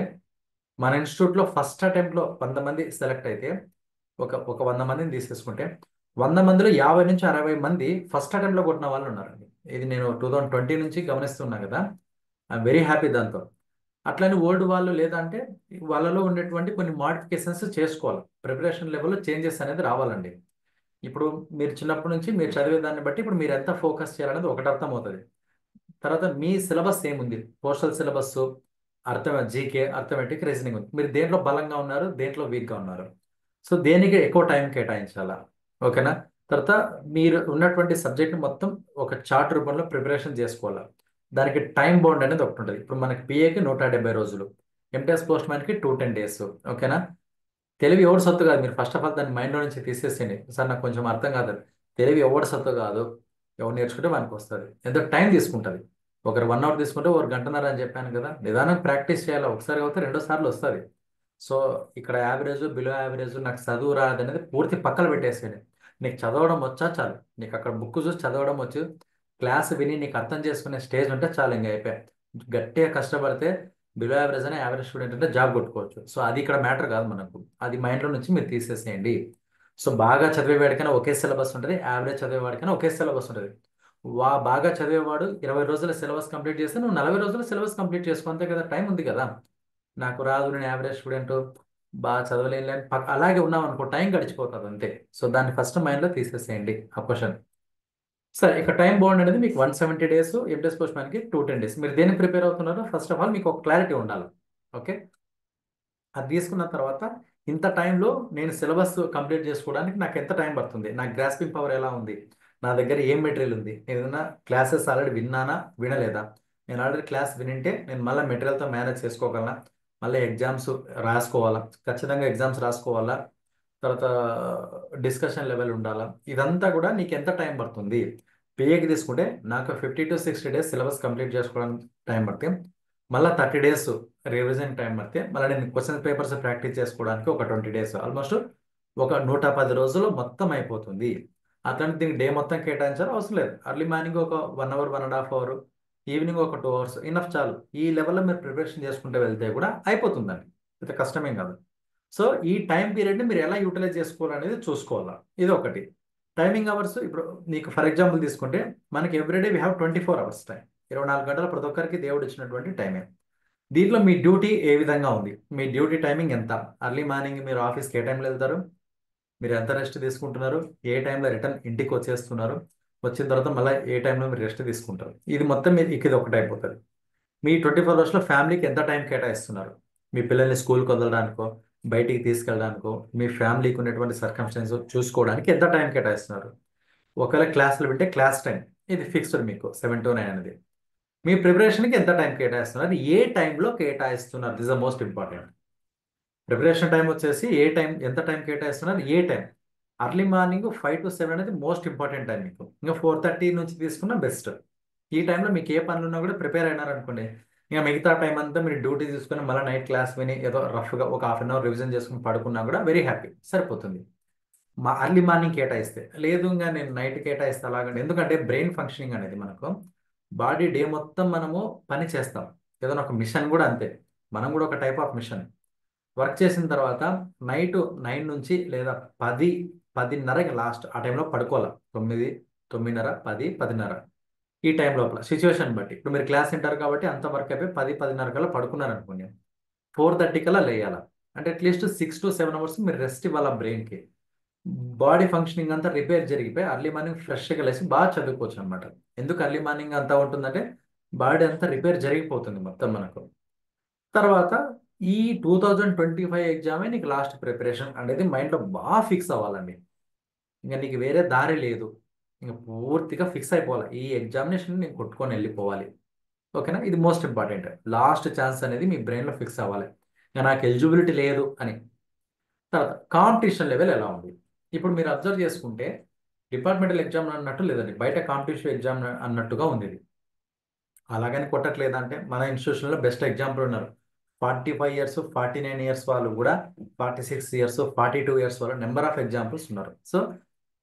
Speaker 1: మన ఇన్స్టిట్యూట్లో ఫస్ట్ అటెంప్ట్లో 100 మంది సెలెక్ట్ అయితే ఒక 100 మందిని తీసేసుకుంటే 100 మందిలో 50-60 మంది ఫస్ట్ అటెంప్ట్లో కొట్టిన వాళ్ళు ఉన్నారండి. ఇది నేను 2020 నుంచి గమనిస్తున్నా కదా. ఐఎమ్ వెరీ హ్యాపీ దాంతో. అట్లని ఓల్డ్ వాళ్ళు లేదంటే వాళ్ళలో ఉండేటువంటి కొన్ని మాడిఫికేషన్స్ చేసుకోవాలి. ప్రిపరేషన్ లెవెల్లో చేంజెస్ అనేది రావాలండి. ఇప్పుడు మీరు చిన్నప్పటి నుంచి మీరు చదివే దాన్ని బట్టి ఇప్పుడు మీరు ఎంత ఫోకస్ చేయాలనేది ఒకటి అర్థమవుతుంది. తర్వాత మీ సిలబస్ ఏముంది? Postal syllabus, GK, arithmetic, reasoning ఉంది. మీరు దేంట్లో బలంగా ఉన్నారు, దేంట్లో వీక్గా ఉన్నారు? సో దేనికి ఎక్కువ టైం కేటాయించాలా? ఓకేనా? తర్వాత మీరు ఉన్నటువంటి సబ్జెక్ట్ మొత్తం ఒక చార్ట్ రూపంలో ప్రిపరేషన్ చేసుకోవాలి. దానికి టైం బౌండ్ అనేది ఒకటి ఉంటుంది. ఇప్పుడు మనకి పిఏకి 170 రోజులు, ఎంటీఎస్ పోస్ట్ మ్యాన్కి 210 డేస్. ఓకేనా? తెలివి ఎవరి సొత్తు కాదు. మీరు ఫస్ట్ ఆఫ్ ఆల్ దాన్ని మైండ్లో నుంచి తీసేసేయండి. సార్ నాకు కొంచెం అర్థం కాదు. తెలివి ఎవరి సొత్తు కాదు. ఎవరు నేర్చుకుంటే మనకు వస్తుంది. ఎంతో టైం తీసుకుంటుంది. ఒకరు 1 అవర్ తీసుకుంటే ఒకరు గంటన్నర అని చెప్పాను కదా. నిదానం ప్రాక్టీస్ చేయాలి. ఒకసారి అవుతే 2 సార్లు వస్తుంది. సో ఇక్కడ యావరేజ్, బిలో యావరేజ్, నాకు చదువు రాదు అనేది పూర్తి పక్కన పెట్టేసేయండి. నీకు చదవడం వచ్చా చాలు. నీకు అక్కడ బుక్ చూసి చదవడం వచ్చు, క్లాస్ విని నీకు అర్థం చేసుకునే స్టేజ్ ఉంటే చాలు, ఇంకా అయిపోయాయి. గట్టిగా కష్టపడితే బిలో యావరేజ్ అని యావరేజ్ స్టూడెంట్ అంటే జాబ్ కొట్టుకోవచ్చు. సో అది ఇక్కడ మ్యాటర్ కాదు మనకు. అది మైండ్లో నుంచి మీరు తీసేసేయండి. సో బాగా చదివేవాడికైనా ఒకే సిలబస్ ఉంటుంది, యావరేజ్ చదివేవాడికైనా ఒకే సిలబస్ ఉంటుంది. బాగా చదివేవాడు 20 రోజుల సిలబస్ కంప్లీట్ చేస్తే నువ్వు 40 రోజుల సిలబస్ కంప్లీట్ చేసుకో, అంతే కదా. టైం ఉంది కదా. నాకు రాదు, నేను యావరేజ్ స్టూడెంట్, బాగా చదవలేను అని అలాగే ఉన్నాం అనుకో, టైం గడిచిపోతుంది అంతే. సో దాన్ని ఫస్ట్ మైండ్లో తీసేసేయండి ఆ క్వశ్చన్. సరే, ఇక్కడ టైం బౌండ్ అనేది మీకు 170 డేస్, ఎంటీఎస్ పోస్ట్ మ్యాన్కి 210 డేస్. మీరు దేనికి ప్రిపేర్ అవుతున్నారో ఫస్ట్ ఆఫ్ ఆల్ మీకు ఒక క్లారిటీ ఉండాలి. ఓకే. అది తీసుకున్న తర్వాత ఇంత టైంలో నేను సిలబస్ కంప్లీట్ చేసుకోవడానికి నాకు ఎంత టైం పడుతుంది, నా గ్రాస్పింగ్ పవర్ ఎలా ఉంది, నా దగ్గర ఏం మెటీరియల్ ఉంది, నేను ఏదైనా క్లాసెస్ ఆల్రెడీ విన్నానా వినలేదా, నేను ఆల్రెడీ క్లాస్ వినింటే నేను మళ్ళీ మెటీరియల్తో మేనేజ్ చేసుకోగలనా, మళ్ళీ ఎగ్జామ్స్ రాసుకోవాలా, ఖచ్చితంగా ఎగ్జామ్స్ రాసుకోవాలా, తర్వాత డిస్కషన్ లెవెల్ ఉండాలా, ఇదంతా కూడా నీకు ఎంత టైం పడుతుంది. పిఏకి తీసుకుంటే నాకు 50-60 డేస్ సిలబస్ కంప్లీట్ చేసుకోవడానికి టైం పడితే మళ్ళీ 30 డేస్ రివిజన్ టైం పడితే మళ్ళీ నేను క్వశ్చన్ పేపర్స్ ప్రాక్టీస్ చేసుకోవడానికి ఒక 20 డేస్, ఆల్మోస్ట్ ఒక 110 రోజులు మొత్తం అయిపోతుంది. అట్లాంటి దీనికి డే మొత్తం కేటాయించాలి అవసరం లేదు. అర్లీ మార్నింగ్ ఒక 1 అవర్, 1.5 అవర్, ఈవినింగ్ ఒక 2 అవర్స్ ఇనఫ్ చాలు. ఈ లెవెల్లో మీరు ప్రిపరేషన్ చేసుకుంటూ వెళ్తే కూడా అయిపోతుందండి. ఇంత కష్టమేం కాదు. సో ఈ టైం పీరియడ్ని మీరు ఎలా యూటిలైజ్ చేసుకోవాలనేది చూసుకోవాలి. ఇది ఒకటి. టైమింగ్ అవర్స్ ఇప్పుడు నీకు ఫర్ ఎగ్జాంపుల్ తీసుకుంటే మనకి everyday we have 24 hours time. 24 గంటలు ప్రతి ఒక్కరికి దేవుడు ఇచ్చినటువంటి టైమే. దీంట్లో మీ డ్యూటీ ఏ విధంగా ఉంది, మీ డ్యూటీ టైమింగ్ ఎంత, అర్లీ మార్నింగ్ మీరు ఆఫీస్కి ఏ టైంలో వెళ్తారు, మీరు ఎంత రెస్ట్ తీసుకుంటున్నారు, ఏ టైంలో రిటర్న్ ఇంటికి వచ్చేస్తున్నారు, వచ్చిన తర్వాత మళ్ళీ ఏ టైంలో మీరు రెస్ట్ తీసుకుంటారు, ఇది మొత్తం మీరు ఇది ఒకటి అయిపోతుంది. మీ 24 అవర్స్లో ఫ్యామిలీకి ఎంత టైం కేటాయిస్తున్నారు, మీ పిల్లల్ని స్కూల్కి వదలడానికో, బయటికి తీసుకెళ్ళడానికో, మీ ఫ్యామిలీకి ఉన్నటువంటి సర్కమ్స్టెన్స్ చూసుకోవడానికి ఎంత టైం కేటాయిస్తున్నారు. ఒకవేళ క్లాసులు వింటే క్లాస్ టైం ఇది ఫిక్స్డ్ మీకు 7 to 9 అనేది. మీ ప్రిపరేషన్కి ఎంత టైం కేటాయిస్తున్నారు, ఏ టైంలో కేటాయిస్తున్నారు, this the most important. Preparation time వచ్చేసి ఎంత టైం కేటాయిస్తున్నారు, ఏ టైం. అర్లీ మార్నింగ్ 5 to 7 అనేది మోస్ట్ ఇంపార్టెంట్ టైం మీకు. ఇంకా 4:30 నుంచి తీసుకున్న బెస్ట్. ఈ టైంలో మీకు ఏ పనులు ఉన్నా కూడా ప్రిపేర్ అయినారు అనుకోండి, ఇంకా మిగతా టైం అంతా మీరు డ్యూటీ తీసుకుని మళ్ళీ నైట్ క్లాస్ విని ఏదో రఫ్గా ఒక హాఫ్ అన్ అవర్ రివిజన్ చేసుకుని పడుకున్నా కూడా వెరీ హ్యాపీ, సరిపోతుంది. అర్లీ మార్నింగ్ కేటాయిస్తే, లేదు ఇంకా నేను నైట్ కేటాయిస్తే అలాగండి. ఎందుకంటే బ్రెయిన్ ఫంక్షనింగ్ అనేది మనకు బాడీ డే మొత్తం మనము పని చేస్తాం. ఏదైనా ఒక మిషన్ కూడా అంతే, మనం కూడా ఒక టైప్ ఆఫ్ మిషన్. వర్క్ చేసిన తర్వాత నైట్ 9 నుంచి లేదా 10, 10:30కి లాస్ట్ ఆ టైంలో పడుకోవాలి. 9, 9:30, 10, 10:30 ఈ టైం లోపల సిచ్యువేషన్ బట్టి. ఇప్పుడు మీరు క్లాస్ వింటారు కాబట్టి అంత వర్క్ అయిపోయి 10, 10:30 కల్లా పడుకున్నారు అనుకోండి, 4:30 కల్లా లేయాలి. అంటే అట్లీస్ట్ 6 to 7 అవర్స్ మీరు రెస్ట్ ఇవ్వాలి బ్రెయిన్కి. బాడీ ఫంక్షనింగ్ అంతా రిపేర్ జరిగిపోయి అర్లీ మార్నింగ్ ఫ్రెష్గా లేసి బాగా చదువుకోవచ్చు అనమాట. ఎందుకు అర్లీ మార్నింగ్ అంతా ఉంటుందంటే బాడీ అంతా రిపేర్ జరిగిపోతుంది మొత్తం మనకు. తర్వాత ఈ 2025 ఎగ్జామే నీకు లాస్ట్ ప్రిపరేషన్ అనేది మైండ్లో బాగా ఫిక్స్ అవ్వాలండి. ఇంకా నీకు వేరే దారి లేదు. ఇంకా పూర్తిగా ఫిక్స్ అయిపోవాలి, ఈ ఎగ్జామినేషన్ నేను కొట్టుకొని వెళ్ళిపోవాలి. ఓకేనా, ఇది మోస్ట్ ఇంపార్టెంట్. లాస్ట్ ఛాన్స్ అనేది మీ బ్రెయిన్లో ఫిక్స్ అవ్వాలి, ఇంకా నాకు ఎలిజిబిలిటీ లేదు అని. తర్వాత కాంపిటీషన్ లెవెల్ ఎలా ఉంది? ఇప్పుడు మీరు అబ్జర్వ్ చేసుకుంటే డిపార్ట్మెంటల్ ఎగ్జామ్ అన్నట్టు లేదండి, బయట కాంపిటీషన్ ఎగ్జామ్ అన్నట్టుగా ఉంది ఇది. అలాగని కొట్టట్లేదంటే మన ఇన్స్టిట్యూషన్లో బెస్ట్ ఎగ్జాంపుల్ ఉన్నారు. 45 years, 49 years వాళ్ళు కూడా, 46 years, 42 years వాళ్ళు నెంబర్ ఆఫ్ ఎగ్జాంపుల్స్ ఉన్నారు. సో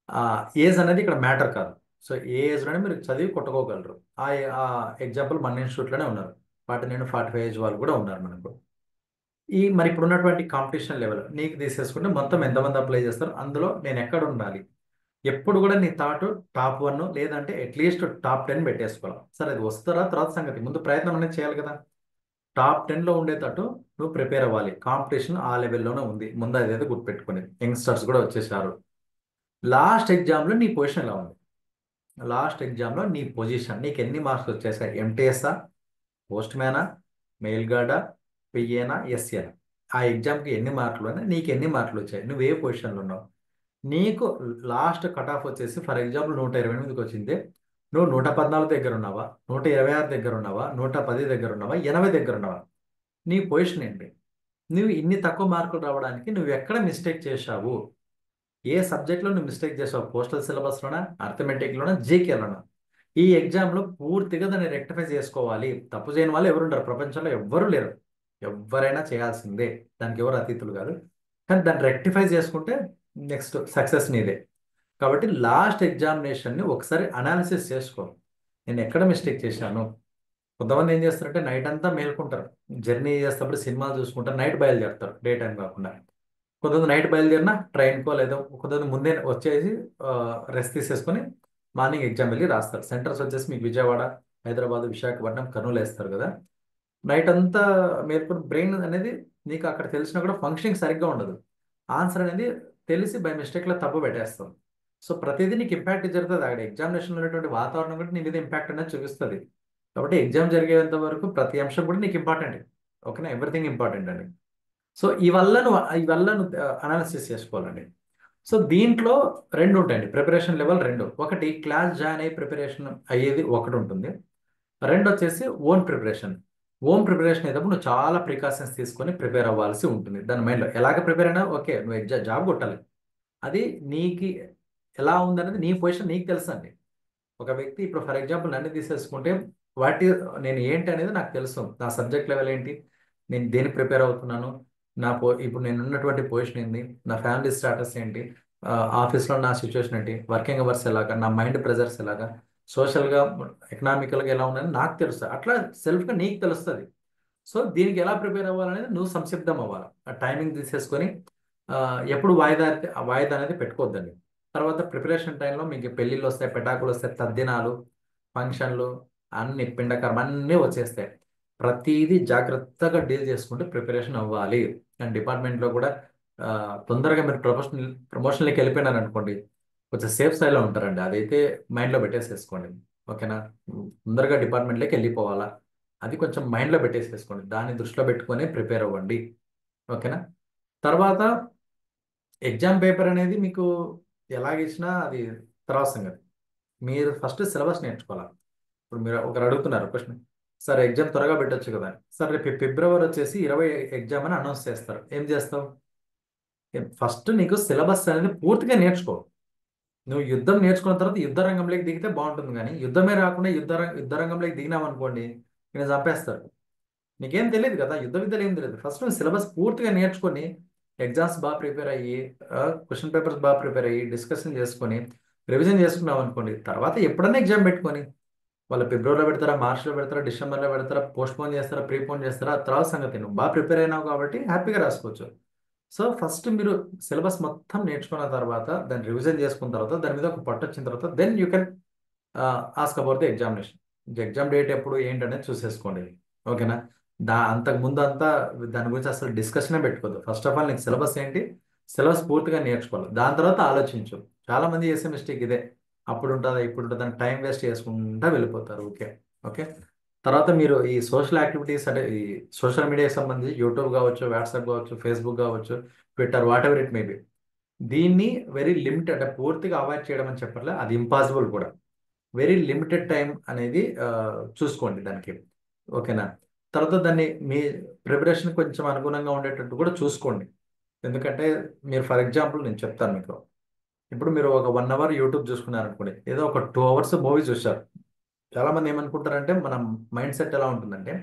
Speaker 1: ఏజ్ అనేది ఇక్కడ మ్యాటర్ కాదు. సో ఏ ఏజ్లోనే మీరు చదివి కొట్టుకోగలరు. ఆ ఎగ్జాంపుల్ మన ఇన్స్టిట్యూట్లోనే ఉన్నారు. 49, 45 ఏజ్ వాళ్ళు కూడా ఉన్నారు మనకు. మరి ఇప్పుడు ఉన్నటువంటి కాంపిటీషన్ లెవెల్ నీకు తీసేసుకుంటే మొత్తం ఎంతమంది అప్లై చేస్తారు, అందులో నేను ఎక్కడ ఉండాలి? ఎప్పుడు కూడా నీ థాట్ టాప్ 1 లేదంటే అట్లీస్ట్ టాప్ 10 పెట్టేసుకోవాలి. సరే అది వస్తారా తర్వాత సంగతి, ముందు ప్రయత్నం అనేది చేయాలి కదా. టాప్ 10లో ఉండేటట్టు నువ్వు ప్రిపేర్ అవ్వాలి. కాంపిటీషన్ ఆ లెవెల్లోనే ఉంది, ముందు అదైతే గుర్తుపెట్టుకుని. యంగ్స్టర్స్ కూడా వచ్చేసారు. లాస్ట్ ఎగ్జామ్లో నీ పొజిషన్ ఎలా ఉంది? లాస్ట్ ఎగ్జామ్లో నీ పొజిషన్, నీకు ఎన్ని మార్క్స్ వచ్చేసాయి? ఎంటీఎస్ఆ, పోస్ట్ మ్యానా, మెయిల్ గార్డా, పిఏనా, ఎస్ఏనా? ఆ ఎగ్జామ్కి ఎన్ని మార్కులు ఉన్నాయి, నీకు ఎన్ని మార్కులు వచ్చాయి, నువ్వు ఏ పొజిషన్లో ఉన్నావు? నీకు లాస్ట్ కట్ ఆఫ్ వచ్చేసి ఫర్ ఎగ్జాంపుల్ 128కి వచ్చింది, నువ్వు 114 దగ్గర ఉన్నావా, 126 దగ్గర ఉన్నావా, 110 దగ్గర ఉన్నావా, 80 దగ్గర ఉన్నావా? నీ పొజిషన్ ఏంటి? నువ్వు ఇన్ని తక్కువ మార్కులు రావడానికి నువ్వు ఎక్కడ మిస్టేక్ చేశావు? ఏ సబ్జెక్ట్లో నువ్వు మిస్టేక్ చేసావు? పోస్టల్ సిలబస్లోనా, అర్థమెటిక్లోనా, జీకేలోనా? ఈ ఎగ్జామ్లో పూర్తిగా దాన్ని రెక్టిఫై చేసుకోవాలి. తప్పు చేయని వాళ్ళు ఎవరుంటారు ప్రపంచంలో? ఎవ్వరూ లేరు. ఎవరైనా చేయాల్సిందే, దానికి ఎవరు అతీతులు కాదు. కానీ దాన్ని రెక్టిఫై చేసుకుంటే నెక్స్ట్ సక్సెస్ నీదే. కాబట్టి లాస్ట్ ఎగ్జామినేషన్ని ఒకసారి అనాలిసిస్ చేసుకో, నేను ఎక్కడ మిస్టేక్ చేశాను. కొంతమంది ఏం చేస్తారంటే నైట్ అంతా మేల్కుంటారు, జర్నీ చేసేటప్పుడు సినిమాలు చూసుకుంటారు, నైట్ బయలుదేరుతారు డే టైం కాకుండా. కొంతమంది నైట్ బయలుదేరినా ట్రైన్కో లేదో కొంతమంది ముందే వచ్చేసి రెస్ట్ తీసేసుకొని మార్నింగ్ ఎగ్జామ్ వెళ్ళి రాస్తారు. సెంటర్స్ వచ్చేసి మీకు విజయవాడ, హైదరాబాద్, విశాఖపట్నం, కర్నూలు వేస్తారు కదా. నైట్ అంతా మేల్కొని బ్రెయిన్ అనేది నీకు అక్కడ తెలిసినా కూడా ఫంక్షనింగ్ సరిగ్గా ఉండదు. ఆన్సర్ అనేది తెలిసి బై మిస్టేక్లో తప్పు పెట్టేస్తాం. సో ప్రతిదీ నీకు ఇంపాక్ట్ జరుగుతుంది. అక్కడ ఎగ్జామినేషన్లో ఉన్నటువంటి వాతావరణం కూడా నీ మీద ఇంపాక్ట్ అనేది చూపిస్తుంది. కాబట్టి ఎగ్జామ్ జరిగేంత వరకు ప్రతి అంశం కూడా నీకు ఇంపార్టెంట్. ఓకేనా, ఎవ్రీథింగ్ ఇంపార్టెంట్ అండి. సో ఇవల్ల నువ్వు అనాలిసిస్ చేసుకోవాలండి. సో దీంట్లో రెండు ఉంటాయండి, ప్రిపరేషన్ లెవెల్ రెండు. ఒకటి క్లాస్ జాయిన్ అయ్యి ప్రిపరేషన్ అయ్యేది ఒకటి ఉంటుంది, రెండు వచ్చేసి ఓన్ ప్రిపరేషన్. ఓన్ ప్రిపరేషన్ అయ్యేటప్పుడు నువ్వు చాలా ప్రికాషన్స్ తీసుకొని ప్రిపేర్ అవ్వాల్సి ఉంటుంది. దాని మైండ్లో ఎలాగ ప్రిపేర్ అయినా ఓకే, నువ్వు జాబ్ కొట్టాలి. అది నీకు ఎలా ఉందనేది నీ పొజిషన్ నీకు తెలుసు అండి. ఒక వ్యక్తి ఇప్పుడు ఫర్ ఎగ్జాంపుల్ నన్ను తీసేసుకుంటే వాటి నేను ఏంటి అనేది నాకు తెలుసు. నా సబ్జెక్ట్ లెవెల్ ఏంటి, నేను దేనికి ప్రిపేర్ అవుతున్నాను, ఇప్పుడు నేను ఉన్నటువంటి పొజిషన్ ఏంటి, నా ఫ్యామిలీ స్టాటస్ ఏంటి, ఆఫీస్లో నా సిచ్యువేషన్ ఏంటి, వర్కింగ్ అవర్స్ ఎలాగా, నా మైండ్ ప్రెజర్స్ ఎలాగా, సోషల్గా, ఎకనామికల్గా ఎలా ఉన్నాయని నాకు తెలుస్తుంది. అట్లా సెల్ఫ్గా నీకు తెలుస్తుంది. సో దీనికి ఎలా ప్రిపేర్ అవ్వాలనేది నువ్వు సంసిద్ధం అవ్వాలి. ఆ టైమింగ్ తీసేసుకొని ఆ, ఎప్పుడు వాయిదా అనేది పెట్టుకోవద్దండి. తర్వాత ప్రిపరేషన్ టైంలో మీకు పెళ్ళిళ్ళు వస్తాయి, పెటాకులు వస్తాయి, తద్దినాలు, ఫంక్షన్లు, అన్ని పిండకర్మ అన్నీ వచ్చేస్తాయి. ప్రతిదీ జాగ్రత్తగా డీల్ చేసుకుంటూ ప్రిపరేషన్ అవ్వాలి. అండ్ డిపార్ట్మెంట్లో కూడా ఆ, తొందరగా మీరు ప్రమోషన్లోకి వెళ్ళిపోయినారు అనుకోండి, కొంచెం సేఫ్ సైడ్లో ఉంటారండి. అదైతే మైండ్లో పెట్టేసేసుకోండి. ఓకేనా, తొందరగా డిపార్ట్మెంట్లోకి వెళ్ళిపోవాలా, అది కొంచెం మైండ్లో పెట్టేసేసుకోండి. దాన్ని దృష్టిలో పెట్టుకొని ప్రిపేర్ అవ్వండి. ఓకేనా. తర్వాత ఎగ్జామ్ పేపర్ అనేది మీకు ఎలాగిచ్చినా అది తర్వాత సంగతి. మీరు ఫస్ట్ సిలబస్ నేర్చుకోవాలి. ఇప్పుడు మీరు ఒకరు అడుగుతున్నారు క్వశ్చన్, సార్ ఎగ్జామ్ త్వరగా పెట్టొచ్చు కదా. సార్ రేపు ఫిబ్రవరి వచ్చేసి 20 ఎగ్జామ్ అని అనౌన్స్ చేస్తారు, ఏం చేస్తావు? ఫస్ట్ నీకు సిలబస్ అనేది పూర్తిగా నేర్చుకో. నువ్వు యుద్ధం నేర్చుకున్న తర్వాత యుద్ధ రంగంలోకి దిగితే బాగుంటుంది. కానీ యుద్ధమే రాకుండా యుద్ధ రంగంలోకి దిగినావు అనుకోండి, నేను చంపేస్తారు. నీకేం తెలియదు కదా, యుద్ధ విద్యలు ఏం తెలియదు. ఫస్ట్ నువ్వు సిలబస్ పూర్తిగా నేర్చుకొని ఎగ్జామ్స్ బాగా ప్రిపేర్ అయ్యి క్వశ్చన్ పేపర్స్ బాగా ప్రిపేర్ అయ్యి డిస్కషన్ చేసుకొని రివిజన్ చేసుకున్నాం అనుకోండి, తర్వాత ఎప్పుడన్నా ఎగ్జామ్ పెట్టుకొని వాళ్ళు ఫిబ్రవరిలో పెడతారా, మార్చ్లో పెడతారా, డిసెంబర్లో పెడతారా, పోస్ట్పోన్ చేస్తారా, ప్రీపోన్ చేస్తారా, ఆ తర్వాత సంగతి నువ్వు బాగా ప్రిపేర్ అయినావు కాబట్టి హ్యాపీగా రాసుకోవచ్చు. సో ఫస్ట్ మీరు సిలబస్ మొత్తం నేర్చుకున్న తర్వాత దాన్ని రివిజన్ చేసుకున్న తర్వాత దాని మీద ఒక పట్టు వచ్చిన తర్వాత then you can ask about the examination. Exam date ఎప్పుడు ఏంటనేది చూసేసుకోండి. ఓకేనా? అంతకు ముందు అంతా దాని గురించి అసలు డిస్కషనే పెట్టుకోవద్దు. ఫస్ట్ ఆఫ్ ఆల్ నీకు సిలబస్ ఏంటి, సిలబస్ పూర్తిగా నేర్చుకోవాలి, దాని తర్వాత ఆలోచించు. చాలా మంది చేసే మిస్టేక్ ఇదే, అప్పుడు ఉంటుందా ఇప్పుడు ఉంటుందా అని టైం వేస్ట్ చేసుకుంటా వెళ్ళిపోతారు. ఓకే. ఓకే. తర్వాత మీరు ఈ సోషల్ యాక్టివిటీస్ అంటే ఈ సోషల్ మీడియాకి సంబంధించి యూట్యూబ్ కావచ్చు, వాట్సాప్ కావచ్చు, ఫేస్బుక్ కావచ్చు, Twitter, what ever it may be, దీన్ని వెరీ లిమిటెడ్ అంటే పూర్తిగా అవాయిడ్ చేయడం అని చెప్పట్లే, అది ఇంపాసిబుల్ కూడా. వెరీ లిమిటెడ్ టైం అనేది చూసుకోండి దానికి. ఓకేనా? తర్వాత దాన్ని మీ ప్రిపరేషన్ కొంచెం అనుగుణంగా ఉండేటట్టు కూడా చూసుకోండి. ఎందుకంటే మీరు ఫర్ ఎగ్జాంపుల్ నేను చెప్తాను మీకు. ఇప్పుడు మీరు ఒక 1 అవర్ యూట్యూబ్ చూసుకున్నారు అనుకోండి, ఏదో ఒక 2 అవర్స్ మూవీ చూశారు. చాలా మంది ఏమనుకుంటారంటే మన మైండ్ సెట్ ఎలా ఉంటుందంటే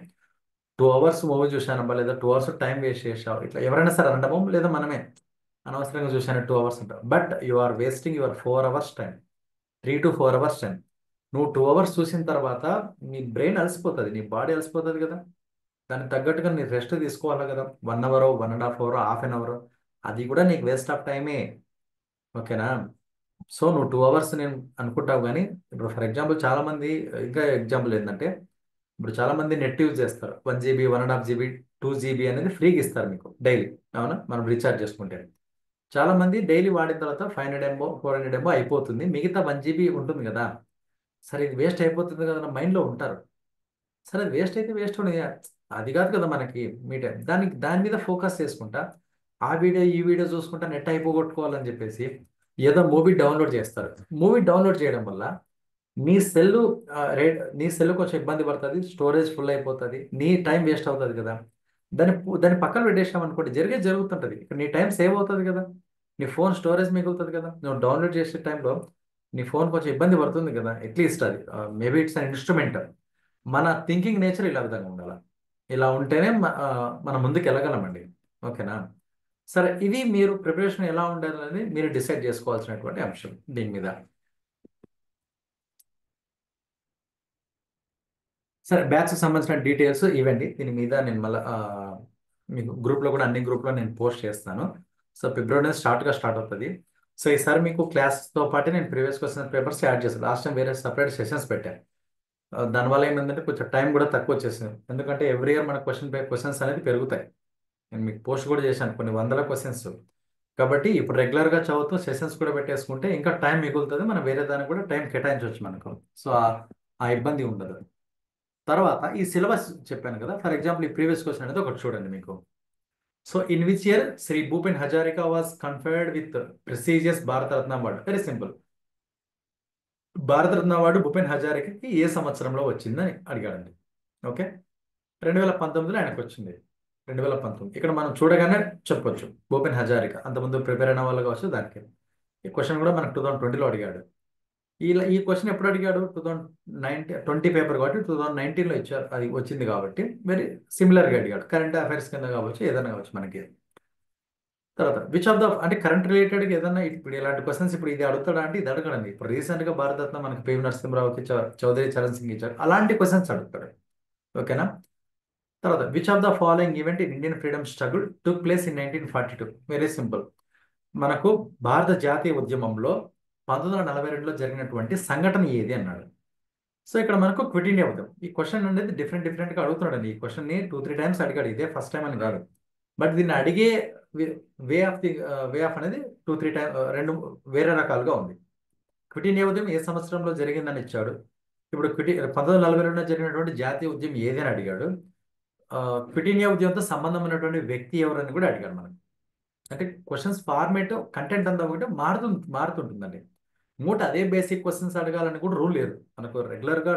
Speaker 1: 2 అవర్స్ మూవీ చూశానబ్బా, లేదా 2 అవర్స్ టైం వేస్ట్ చేసావు, ఇట్లా ఎవరైనా సరే అనడము, లేదా మనమే అనవసరంగా చూశాను 2 అవర్స్ అంటారు. But you are wasting your 4 hours time, 3 to 4 hours time. నువ్వు 2 అవర్స్ చూసిన తర్వాత నీ బ్రెయిన్ అలసిపోతుంది, నీ బాడీ అలసిపోతుంది కదా, దానికి తగ్గట్టుగా నీ రెస్ట్ తీసుకోవాలి కదా. 1 అవర్, 1.5 అవర్, హాఫ్ 1 అవర్, అది కూడా నీకు వేస్ట్ ఆఫ్ టైమే. ఓకేనా? సో నువ్వు 2 అవర్స్ నేను అనుకుంటావు, కానీ ఇప్పుడు ఫర్ ఎగ్జాంపుల్ చాలా మంది, ఇంకా ఎగ్జాంపుల్ ఏంటంటే ఇప్పుడు చాలా మంది నెట్ యూజ్ చేస్తారు. 1 GB, 1.5 GB, 2 GB అనేది ఫ్రీగా ఇస్తారు మీకు డైలీ. అవునా? మనం రీఛార్జ్ చేసుకుంటే చాలా మంది డైలీ వాడిన తర్వాత 500 MB, 400 MB అయిపోతుంది, మిగతా 1 GB ఉంటుంది కదా. సరే ఇది వేస్ట్ అయిపోతుంది కదా నా మైండ్లో ఉంటారు. సరే అది వేస్ట్ అయితే వేస్ట్ ఉండదు, అది కాదు కదా మనకి మీ టైం. దాని మీద ఫోకస్ చేసుకుంటా ఆ వీడియో ఈ వీడియో చూసుకుంటా నెట్ అయిపోగొట్టుకోవాలని చెప్పేసి ఏదో మూవీ డౌన్లోడ్ చేస్తారు. మూవీ డౌన్లోడ్ చేయడం వల్ల నీ సెల్ నీ సెల్ కొంచెం ఇబ్బంది పడుతుంది, స్టోరేజ్ ఫుల్ అయిపోతుంది, నీ టైం వేస్ట్ అవుతుంది కదా. దాన్ని పక్కన పెట్టేసాం అనుకోండి, జరిగేది జరుగుతుంటుంది, ఇక్కడ నీ టైం సేవ్ అవుతుంది కదా, నీ ఫోన్ స్టోరేజ్ మిగులుతుంది కదా. నువ్వు డౌన్లోడ్ చేసే టైంలో నీ ఫోన్ కొంచెం ఇబ్బంది పడుతుంది కదా, అట్లీస్ట్ అది మేబీ ఇట్స్ అన్ ఇన్స్ట్రుమెంట్. మన థింకింగ్ నేచర్ ఇలా విధంగా ఉండాలి. ఇలా ఉంటేనే మనం ముందుకు వెళ్ళగలమండి. ఓకేనా? సరే, ఇది మీరు ప్రిపరేషన్ ఎలా ఉండాలనేది మీరు డిసైడ్ చేసుకోవాల్సినటువంటి అంశం దీని మీద. సరే, బ్యాచ్కి సంబంధించిన డీటెయిల్స్ ఇవ్వండి. దీని మీద నేను మళ్ళీ మీకు గ్రూప్లో కూడా, అన్ని గ్రూప్లో నేను పోస్ట్ చేస్తాను. సో ఫిబ్రవరి నుంచి స్టార్ట్ అవుతుంది. సో ఈసారి మీకు క్లాస్తో పాటు నేను ప్రీవియస్ క్వశ్చన్ పేపర్స్ యాడ్ చేస్తాను. లాస్ట్ టైం వేరే సపరేట్ సెషన్స్ పెట్టాను. దానివల్ల ఏమైందంటే కొంచెం టైం కూడా తక్కువ వచ్చేసింది, ఎందుకంటే ఎవ్రీ ఇయర్ మన క్వశ్చన్స్ అనేది పెరుగుతాయి. నేను మీకు పోస్ట్ కూడా చేశాను కొన్ని వందల క్వశ్చన్స్. కాబట్టి ఇప్పుడు రెగ్యులర్గా చదువుతూ సెషన్స్ కూడా పెట్టేసుకుంటే ఇంకా టైం మిగులుతుంది, మనం వేరే దానికి కూడా టైం కేటాయించవచ్చు మనకు. సో ఆ ఇబ్బంది ఉండదు. తర్వాత ఈ సిలబస్ చెప్పాను కదా, ఫర్ ఎగ్జాంపుల్ ఈ ప్రీవియస్ క్వశ్చన్ అనేది ఒకటి చూడండి మీకు. So in which year Shri Bhupen Hazarika was conferred with prestigious Bharat Ratna award? Very simple. Bharat Ratna award Bhupen హజారికాకి ఏ సంవత్సరంలో వచ్చిందని అడిగాడండి. ఓకే. 2019లో ఆయనకు వచ్చింది. 2019 ఇక్కడ మనం చూడగానే చెప్పొచ్చు భూపెన్ హజారికా. అంతకుముందు ప్రిపేర్ అయిన వాళ్ళు కావచ్చు దానికి. ఈ క్వశ్చన్ కూడా మనకు 2020లో అడిగాడు. ఈ క్వశ్చన్ ఎప్పుడు అడిగాడు? 2020 పేపర్ కాబట్టి 2019లో ఇచ్చారు, అది వచ్చింది కాబట్టి వెరీ సిమిలర్గా అడిగాడు. కరెంట్ అఫైర్స్ కింద కావచ్చు, ఏదైనా కావచ్చు మనకి. తర్వాత విచ్ ఆఫ్ ద అంటే కరెంట్ రిలేటెడ్ ఏదైనా ఇప్పుడు ఇలాంటి క్వశ్చన్స్ ఇప్పుడు ఇది అడుగుతాడా అంటే ఇది అడగడండి. ఇప్పుడు రీసెంట్గా భారతరత్న మనకి పివి నరసింహరావుకి చౌదరి చరణ్ సింగ్ ఇచ్చారు, అలాంటి క్వశ్చన్స్ అడుగుతాడు. ఓకేనా? తర్వాత which of the following event in Indian freedom struggle took place in 1942? Very simple. మనకు భారత జాతీయ ఉద్యమంలో 1942లో జరిగినటువంటి సంఘటన ఏది అన్నాడు. సో ఇక్కడ మనకు క్విట్ ఇండియా ఉద్యమం. ఈ క్వశ్చన్ అనేది డిఫరెంట్గా అడుగుతున్నాడు. ఈ క్వశ్చన్ని 2-3 టైమ్స్ అడిగాడు, ఇదే ఫస్ట్ టైం అని కాదు. బట్ దీన్ని అడిగే వే ఆఫ్ అనేది 2-3 టైం రెండు వేరే రకాలుగా ఉంది. క్విట్ ఇండియా ఉద్యమం ఏ సంవత్సరంలో జరిగిందని ఇచ్చాడు. ఇప్పుడు 1942లో జరిగినటువంటి జాతీయ ఉద్యమం ఏది అని అడిగాడు. క్విట్ ఇండియా ఉద్యమంతో సంబంధం ఉన్నటువంటి వ్యక్తి ఎవరని కూడా అడిగాడు మనం. అంటే క్వశ్చన్స్ ఫార్మేట్, కంటెంట్ అంతా ఒకటి మారుతుంటుందండి. అదే బేసిక్ క్వశ్చన్స్ అడగాలని కూడా రూల్ లేదు మనకు. రెగ్యులర్గా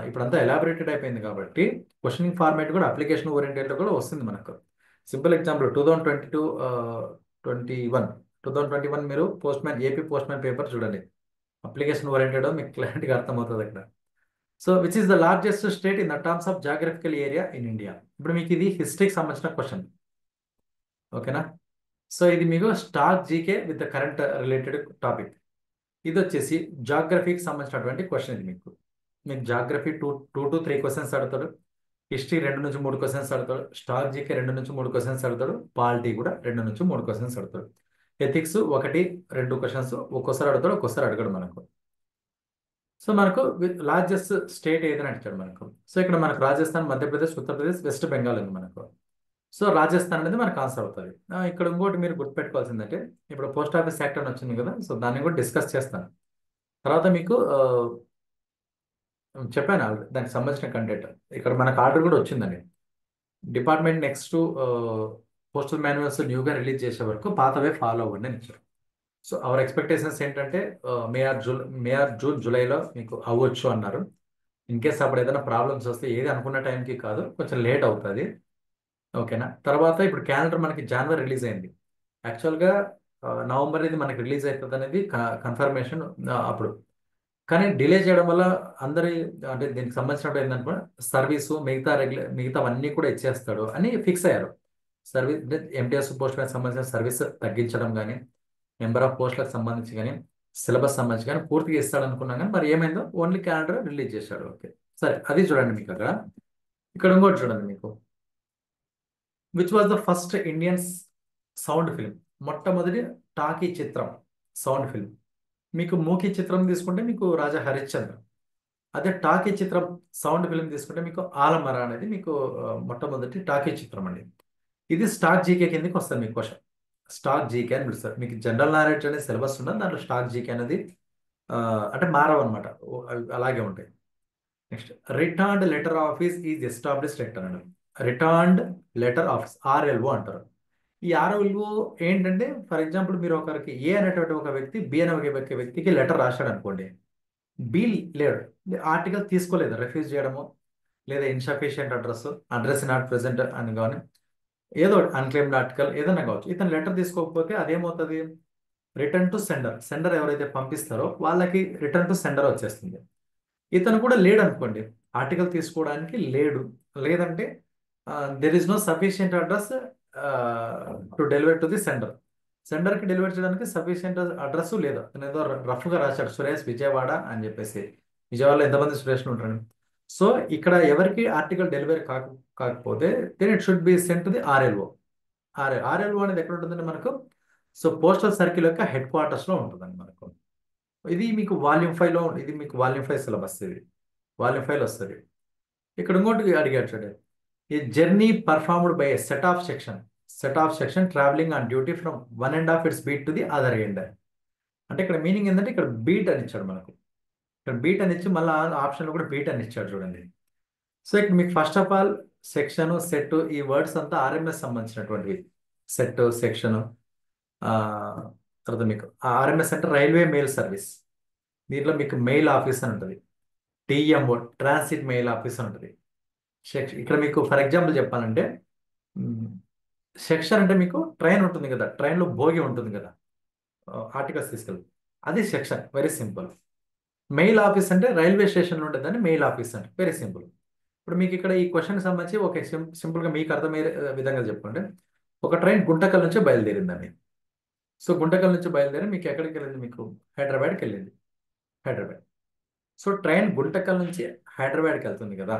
Speaker 1: ఇప్పుడంతా ఎలాబొరేటెడ్ అయిపోయింది కాబట్టి క్వశ్చనింగ్ ఫార్మేట్ కూడా అప్లికేషన్ ఓరియంటెడ్లో కూడా వస్తుంది మనకు. సింపుల్ ఎగ్జాంపుల్ 2021 మీరు ఏపీ పోస్ట్ మ్యాన్ పేపర్ చూడండి, అప్లికేషన్ ఓరియంటెడ్ మీకు క్లారిటీగా అర్థమవుతుంది అక్కడ. So which is the largest state in the terms of geographical area in India? ఇప్పుడు మీకు ఇది హిస్టరీకి సంబంధించిన క్వశ్చన్. ఓకేనా? సో ఇది మీకు stock GK with the current related topic. ఇది వచ్చేసి జాగ్రఫీకి సంబంధించినటువంటి క్వశ్చన్. ఇది మీకు మీకు geography two to three questions అడుగుతాడు. హిస్టరీ 2 నుంచి 3 క్వశ్చన్స్ అడుగుతాడు. స్టాక్ జీకే 2 నుంచి 3 క్వశ్చన్స్ అడుగుతాడు. పాలిటీ కూడా 2 నుంచి 3 క్వశ్చన్స్ అడుగుతాడు. ఎథిక్స్ 1-2 క్వశ్చన్స్ ఒక్కోసారి అడుగుతాడు, ఒక్కోసారి అడగడు మనకు. సో మనకు లార్జెస్ట్ స్టేట్ ఏదని అడిగాడు మనకు. సో ఇక్కడ మనకు రాజస్థాన్, మధ్యప్రదేశ్, ఉత్తరప్రదేశ్, వెస్ట్ బెంగాల్ ఉంది మనకు. సో రాజస్థాన్ అనేది మనకు ఆన్సర్ అవుతుంది. ఇక్కడ ఇంకోటి మీరు గుర్తుపెట్టుకోవాల్సిందంటే, ఇప్పుడు పోస్ట్ ఆఫీస్ యాక్ట్ అని వచ్చింది కదా, సో దాన్ని కూడా డిస్కస్ చేస్తాను. తర్వాత మీకు చెప్పాను ఆల్రెడీ దానికి సంబంధించిన కంటెంట్. ఇక్కడ మనకు ఆర్డర్ కూడా వచ్చిందండి. డిపార్ట్మెంట్ నెక్స్ట్ పోస్టల్ మాన్యువల్స్ న్యూగా రిలీజ్ చేసే వరకు పాతవే ఫాలో అవ్వండి అని ఇచ్చారు. సో అవర్ ఎక్స్పెక్టేషన్స్ ఏంటంటే మే ఆర్ జూన్ జూలైలో మీకు అవ్వచ్చు అన్నారు. ఇన్ కేస్ అప్పుడు ఏదైనా ప్రాబ్లమ్స్ వస్తే ఏది అనుకున్న టైంకి కాదు, కొంచెం లేట్ అవుతుంది. ఓకేనా. తర్వాత ఇప్పుడు క్యాలెండర్ మనకి జనవరి రిలీజ్ అయింది. యాక్చువల్గా నవంబర్ ఇది మనకి రిలీజ్ అవుతుంది అనేది కన్ఫర్మేషన్ అప్పుడు. కానీ డిలే చేయడం వల్ల అందరి అంటే దీనికి సంబంధించినప్పుడు ఏంటంటే సర్వీసు మిగతావన్నీ కూడా ఇచ్చేస్తాడు అని ఫిక్స్ అయ్యారు. సర్వీస్ ఎంటీఎస్ పోస్టులకు సంబంధించిన సర్వీస్ తగ్గించడం కానీ, నెంబర్ ఆఫ్ పోస్టులకు సంబంధించి కానీ, సిలబస్ సంబంధించి కానీ పూర్తిగా ఇస్తాడు అనుకున్నాం. కానీ మరి ఏమైందో ఓన్లీ క్యాలెండర్ రిలీజ్ చేశాడు. ఓకే సరే, అది చూడండి మీకు అక్కడ. ఇక్కడ ఇంకోటి చూడండి మీకు, which was the first Indian sound film, మొట్టమొదటి టాకీ చిత్రం సౌండ్ ఫిల్మ్. మీకు మూకీ చిత్రం తీసుకుంటే మీకు రాజా హరిశ్చంద్ర. అదే టాకీ చిత్రం సౌండ్ ఫిల్మ్ తీసుకుంటే మీకు ఆలమర అనేది మీకు మొట్టమొదటి టాకీ చిత్రం అండి. ఇది స్టాక్ జీకే కిందకి వస్తుంది మీకు క్వశ్చన్. స్టాక్ జీకే అని పిలుస్తారు. మీకు జనరల్ నాలెడ్జ్ అనేది సిలబస్ ఉన్నది, దాంట్లో స్టాక్ జీకే అనేది అంటే మారవు అనమాట, అలాగే ఉంటాయి. Next, returned letter office is established ఎక్కడ అండి. రిటర్న్డ్ లెటర్ ఆఫీస్ ఆర్ఎల్ఓ అంటారు. ఈ ఆర్ఎల్ఓ ఏంటంటే, ఫర్ ఎగ్జాంపుల్ మీరు ఒకరికి ఏ అనేటువంటి ఒక వ్యక్తి బి అనే ఒక వ్యక్తికి లెటర్ రాశాడు అనుకోండి. బి లేడు, ఆర్టికల్ తీసుకోలేదు, రిఫ్యూజ్ చేయడము, లేదా ఇన్సఫిషియంట్ అడ్రస్ నాట్ ప్రెసెంట్ అని కానీ, ఏదో అన్క్లెయిమ్డ్ ఆర్టికల్ ఏదైనా కావచ్చు. ఇతను లెటర్ తీసుకోకపోతే అదేమవుతుంది, రిటర్న్ టు సెండర్. సెండర్ ఎవరైతే పంపిస్తారో వాళ్ళకి రిటర్న్ టు సెండర్ వచ్చేస్తుంది. ఇతను కూడా లేడు అనుకోండి, ఆర్టికల్ తీసుకోవడానికి లేడు, లేదంటే there is no sufficient address to deliver to the sender. సెండర్కి డెలివర్ చేయడానికి సఫిషియంట్ అడ్రస్ లేదు. అతను ఏదో రఫ్గా రాశాడు, సురేష్ విజయవాడ అని చెప్పేసి. విజయవాడలో ఎంతమంది సురేష్లు ఉంటారు. సో ఇక్కడ ఎవరికి ఆర్టికల్ డెలివరీ కాకపోతే then it should be sent to the RLO. RLO అనేది ఎక్కడ ఉంటుందంటే మనకు, సో పోస్టల్ సర్కిల్ యొక్క హెడ్ క్వార్టర్స్లో ఉంటుందండి మనకు. ఇది మీకు వాల్యూమ్ 5లో, ఇది మీకు వాల్యూమ్ 5 సిలబస్, ఇది వాల్యూమ్ 5లో వస్తుంది. ఇక్కడ ఇంకోటి అడిగాడు చూడండి, ఈ journey performed by set of section travelling on duty from one end of its beat to the other end. అంటే ఇక్కడ మీనింగ్ ఏంటంటే, ఇక్కడ బీట్ అని ఇచ్చాడు మనకు. ఇక్కడ బీట్ అని ఇచ్చి మళ్ళీ ఆప్షన్లో కూడా బీట్ అని ఇచ్చాడు చూడండి. సో ఇక్కడ మీకు first of all section, set, ఈ వర్డ్స్ అంతా ఆర్ఎంఎస్ సంబంధించినటువంటివి. సెట్, సెక్షన్, తర్వాత మీకు ఆర్ఎంఎస్ అంటే రైల్వే మెయిల్ సర్వీస్. దీంట్లో మీకు మెయిల్ ఆఫీస్ అని ఉంటుంది. టీఎంఓ ట్రాన్సిట్ మెయిల్ ఆఫీస్ అని ఉంటుంది. ఇక్కడ మీకు ఫర్ ఎగ్జాంపుల్ చెప్పాలంటే, సెక్షన్ అంటే మీకు ట్రైన్ ఉంటుంది కదా, ట్రైన్లో భోగి ఉంటుంది కదా, ఆర్టికల్స్ తీసుకెళ్ళి, అది section, very simple. Mail office అంటే రైల్వే స్టేషన్లో ఉండేదాన్ని మెయిల్ ఆఫీస్ అంటే, వెరీ సింపుల్. ఇప్పుడు మీకు ఇక్కడ ఈ క్వశ్చన్కి సంబంధించి ఒక సింపుల్గా మీకు అర్థమయ్యే విధంగా చెప్పండి. ఒక ట్రైన్ గుంటకల్ నుంచి బయలుదేరిందండి. సో గుంటకల్ నుంచి బయలుదేరి మీకు ఎక్కడికి వెళ్ళింది, మీకు హైదరాబాద్కి వెళ్ళింది. హైదరాబాద్. సో ట్రైన్ గుంటకల్ నుంచి హైదరాబాద్కి వెళ్తుంది కదా,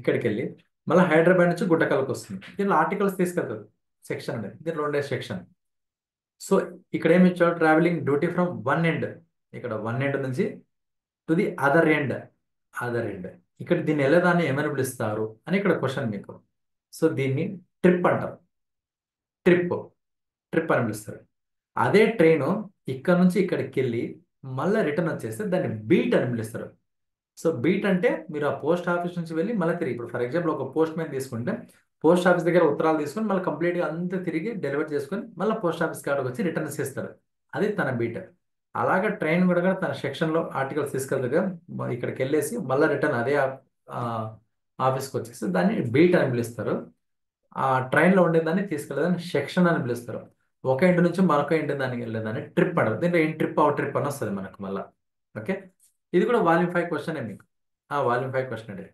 Speaker 1: ఇక్కడికి వెళ్ళి మళ్ళీ హైదరాబాద్ నుంచి గుంటకల్కి వస్తుంది. దీనిలో ఆర్టికల్స్ తీసుకెళ్తుంది, సెక్షన్ అనేది. దీంట్లో ఉండే సెక్షన్. సో ఇక్కడ ఏమి ఇచ్చాడు, travelling duty from one end, ఇక్కడ వన్ ఎండ్ నుంచి టు ది అదర్ ఎండ్. ఇక్కడ దీన్ని వెళ్ళేదాన్ని ఏమని పిలుస్తారు అని ఇక్కడ క్వశ్చన్ మీకు. సో దీన్ని ట్రిప్ అంటారు. ట్రిప్ అని పిలుస్తారు. అదే ట్రైను ఇక్కడ నుంచి ఇక్కడికి వెళ్ళి మళ్ళీ రిటర్న్ వచ్చేస్తే దాన్ని బీట్ అని పిలుస్తారు. సో బీట్ అంటే మీరు ఆ పోస్ట్ ఆఫీస్ నుంచి వెళ్ళి మళ్ళీ తిరిగి, ఇప్పుడు ఫర్ ఎగ్జాంపుల్ ఒక పోస్ట్ మ్యాన్ తీసుకుంటే పోస్ట్ ఆఫీస్ దగ్గర ఉత్తరాలు తీసుకొని మళ్ళీ కంప్లీట్గా అంతా తిరిగి డెలివర్ చేసుకొని మళ్ళీ పోస్ట్ ఆఫీస్ కాడికి వచ్చి రిటర్న్ చేస్తాడు, అది తన బీట్. అలాగే ట్రైన్ కూడా తన సెక్షన్లో ఆర్టికల్స్ తీసుకెళ్తాగా ఇక్కడికి వెళ్ళేసి మళ్ళీ రిటర్న్ అదే ఆఫీస్కి వచ్చేసి దాన్ని బీట్ అని పిలుస్తారు. ఆ ట్రైన్లో ఉండేదాన్ని తీసుకెళ్ళేదాన్ని సెక్షన్ అని పిలుస్తారు. ఒక ఇంటి నుంచి మరొక ఇంటి దానికి వెళ్ళేదాన్ని ట్రిప్ అంటారు. దీంట్లో ఏం ట్రిప్ అవుట్ ట్రిప్ అని వస్తుంది మనకు మళ్ళీ. ఓకే, ఇది కూడా వాల్యూమ్ 5 క్వశ్చన్ మీకు. వాల్యూమ్ 5 క్వశ్చన్ అంటే,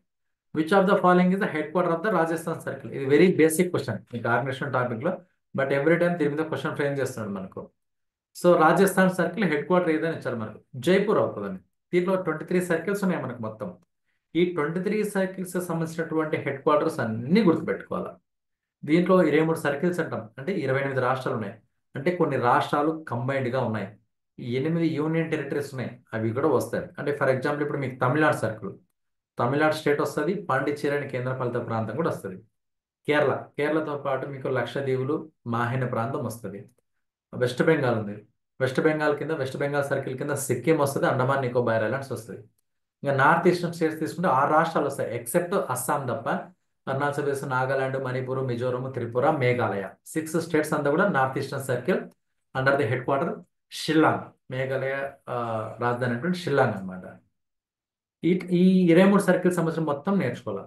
Speaker 1: which of the following is the head quarter of the Rajasthan circle. ఇది వెరీ బేసిక్ క్వశ్చన్ మీకు ఆర్గనైజేషన్ టాపిక్లో. బట్ ఎవ్రీ టైం దీని మీద క్వశ్చన్ ఫ్రేమ్ చేస్తున్నాడు మనకు. So Rajasthan circle head quarter ఏదని ఇచ్చారు మనకు, జైపూర్ అవుతుందండి. దీంట్లో 23 సర్కిల్స్ ఉన్నాయి మనకు మొత్తం. ఈ 23 సర్కిల్స్ సంబంధించినటువంటి హెడ్ క్వార్టర్స్ అన్ని గుర్తుపెట్టుకోవాలి. దీంట్లో 23 సర్కిల్స్ అంటాం అంటే 28 రాష్ట్రాలు ఉన్నాయి. అంటే కొన్ని రాష్ట్రాలు కంబైన్డ్గా ఉన్నాయి. 8 యూనియన్ టెరిటరీస్ ఉన్నాయి, అవి కూడా వస్తాయి. అంటే ఫర్ ఎగ్జాంపుల్ ఇప్పుడు మీకు తమిళనాడు సర్కిల్, తమిళనాడు స్టేట్ వస్తుంది, పాండిచ్చేరి అని కేంద్రపాలిత ప్రాంతం కూడా వస్తుంది. కేరళతో పాటు మీకు లక్షద్వీపులు, మాహెన ప్రాంతం వస్తుంది. వెస్ట్ బెంగాల్ ఉంది, వెస్ట్ బెంగాల్ కింద వెస్ట్ బెంగాల్ సర్కిల్ కింద సిక్కిం వస్తుంది, అండమాన్ నికోబార్ ఐలాండ్స్ వస్తుంది. ఇంకా నార్త్ ఈస్టర్న్ స్టేట్స్ తీసుకుంటే 6 రాష్ట్రాలు వస్తాయి ఎక్సెప్ట్ అస్సాం తప్ప. అరుణాచల్ ప్రదేశ్, నాగాలాండ్, మణిపూర్, మిజోరం, త్రిపుర, మేఘాలయ 6 స్టేట్స్ అంతా కూడా north eastern circle under the head quarter Shillong. Meghalaya రాజధాని అంటే షిల్లాంగ్ అనమాట. ఈ ఈ 23 సర్కిల్ సంవత్సరం మొత్తం నేర్చుకోవాలి.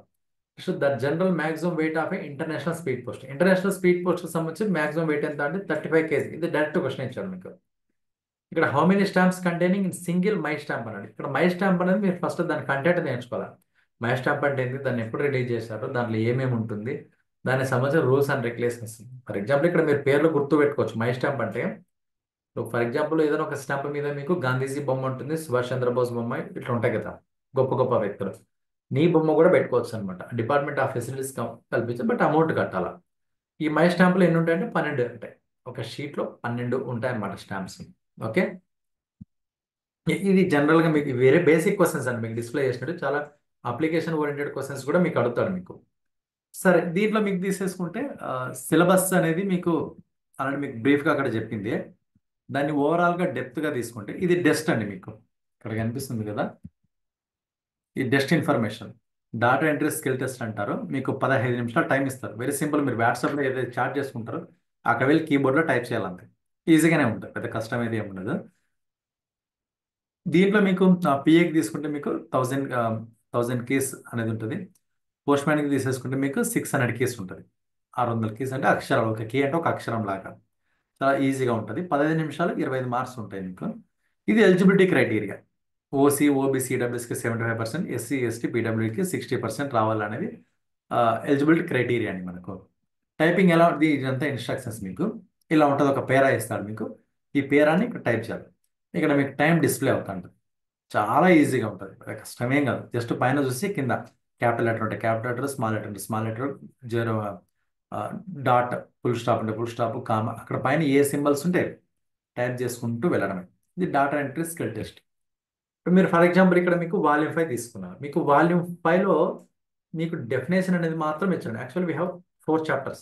Speaker 1: So the general maximum weight of international speed post. International speed post సంబంధించి మ్యాక్సిమం వెయిట్ ఎంత అంటే 35 kg. ఇది డైరెక్ట్ క్వశ్చన్ ఇచ్చాడు మీకు. ఇక్కడ how many stamps containing in single my stamp అన్నాడు. ఇక్కడ మై స్టాంప్ అనేది మీరు ఫస్ట్ దాని కంటెంట్ నేర్చుకోవాలి. మై స్టాంప్ అంటే ఏంటి, దాన్ని ఎప్పుడు రిలీజ్ చేశారు, దాంట్లో ఏమేమి ఉంటుంది, దానికి సంబంధించిన rules and regulations. For example ఇక్కడ మీరు పేర్లు గుర్తు పెట్టుకోవచ్చు. మై స్టాంప్ అంటే ఫర్ ఎగ్జాంపుల్ ఏదైనా ఒక స్టాంప్ మీద మీకు గాంధీజీ బొమ్మ ఉంటుంది, సుభాష్ చంద్రబోస్ బొమ్మ, ఇట్లా ఉంటాయి కదా గొప్ప గొప్ప వ్యక్తులు. నీ బొమ్మ కూడా పెట్టుకోవచ్చు అనమాట. డిపార్ట్మెంట్ ఆఫ్ ఫెసిలిటీస్ కల్పించి బట్ అమౌంట్ కట్టాలా. ఈ మై స్టాంపులు ఎన్ని ఉంటాయంటే 12 ఉంటాయి. ఒక షీట్లో 12 ఉంటాయి అనమాట స్టాంప్స్. ఓకే, ఇది జనరల్గా మీకు వేరే బేసిక్ క్వశ్చన్స్ అండి. మీకు డిస్ప్లే చేసినట్టు చాలా అప్లికేషన్ ఓరియంటెడ్ క్వశ్చన్స్ కూడా మీకు అడుగుతాడు మీకు. సరే, దీంట్లో మీకు తీసేసుకుంటే సిలబస్ అనేది మీకు ఆల్రెడీ మీకు బ్రీఫ్గా అక్కడ చెప్పింది. దాన్ని ఓవరాల్గా డెప్త్గా తీసుకుంటే ఇది డెస్ట్ అండి. మీకు ఇక్కడ కనిపిస్తుంది కదా, ఈ DEST information data entry skill test అంటారు. మీకు 15 నిమిషాలు టైం ఇస్తారు. Very simple. మీరు వాట్సాప్లో ఏదైతే చాట్ చేసుకుంటారో అక్కడ వెళ్ళి కీబోర్డ్లో టైప్ చేయాలంతే. ఈజీగానే ఉంటుంది, పెద్ద కష్టం అయితే ఏమి ఉండదు. దీంట్లో మీకు పిఏకి తీసుకుంటే మీకు 1000 కీస్ అనేది ఉంటుంది. పోస్ట్ మ్యాన్కి తీసేసుకుంటే మీకు 600 కీస్ ఉంటుంది. 600 కీస్ అంటే అక్షరాలు, ఒక కీ అంటే ఒక అక్షరం లాగా. చాలా ఈజీగా ఉంటుంది. 15 నిమిషాలు 25 మార్క్స్ ఉంటాయి మీకు. ఇది ఎలిజిబిలిటీ క్రైటీరియా. ఓసీ, ఓబీసీ, ఈడబ్ల్యూఎస్కి 75%, ఎస్సీ, ఎస్టీ, పీడబ్ల్యూకి 60% రావాలనేది ఎలిజిబిలిటీ క్రైటీరియా అండి మనకు. టైపింగ్ ఎలా ఉంటుంది, ఇదంతా ఇన్స్ట్రక్షన్స్ మీకు ఇలా ఉంటుంది. ఒక పేరా ఇస్తాడు మీకు, ఈ పేరాని ఇక్కడ టైప్ చేయాలి. ఇక్కడ మీకు టైం డిస్ప్లే అవుతుంది. చాలా ఈజీగా ఉంటుంది, కష్టమేం కాదు. జస్ట్ పైన చూసి కింద క్యాపిటల్ లెటర్ ఉంటాయి, capital letter, small letter, zero, dot, full stop అంటే ఫుల్ స్టాప్, కామ, అక్కడ పైన ఏ సింబల్స్ ఉంటే టైప్ చేసుకుంటూ వెళ్ళడమే. ఇది డాటా ఎంట్రీ స్కిల్ టెస్ట్. మీరు ఫర్ ఎగ్జాంపుల్ ఇక్కడ మీకు వాల్యూమ్ 5 తీసుకున్నారు. మీకు వాల్యూమ్ 5లో మీకు డెఫినేషన్ అనేది మాత్రం ఇచ్చాడు. Actual we have 4 chapters.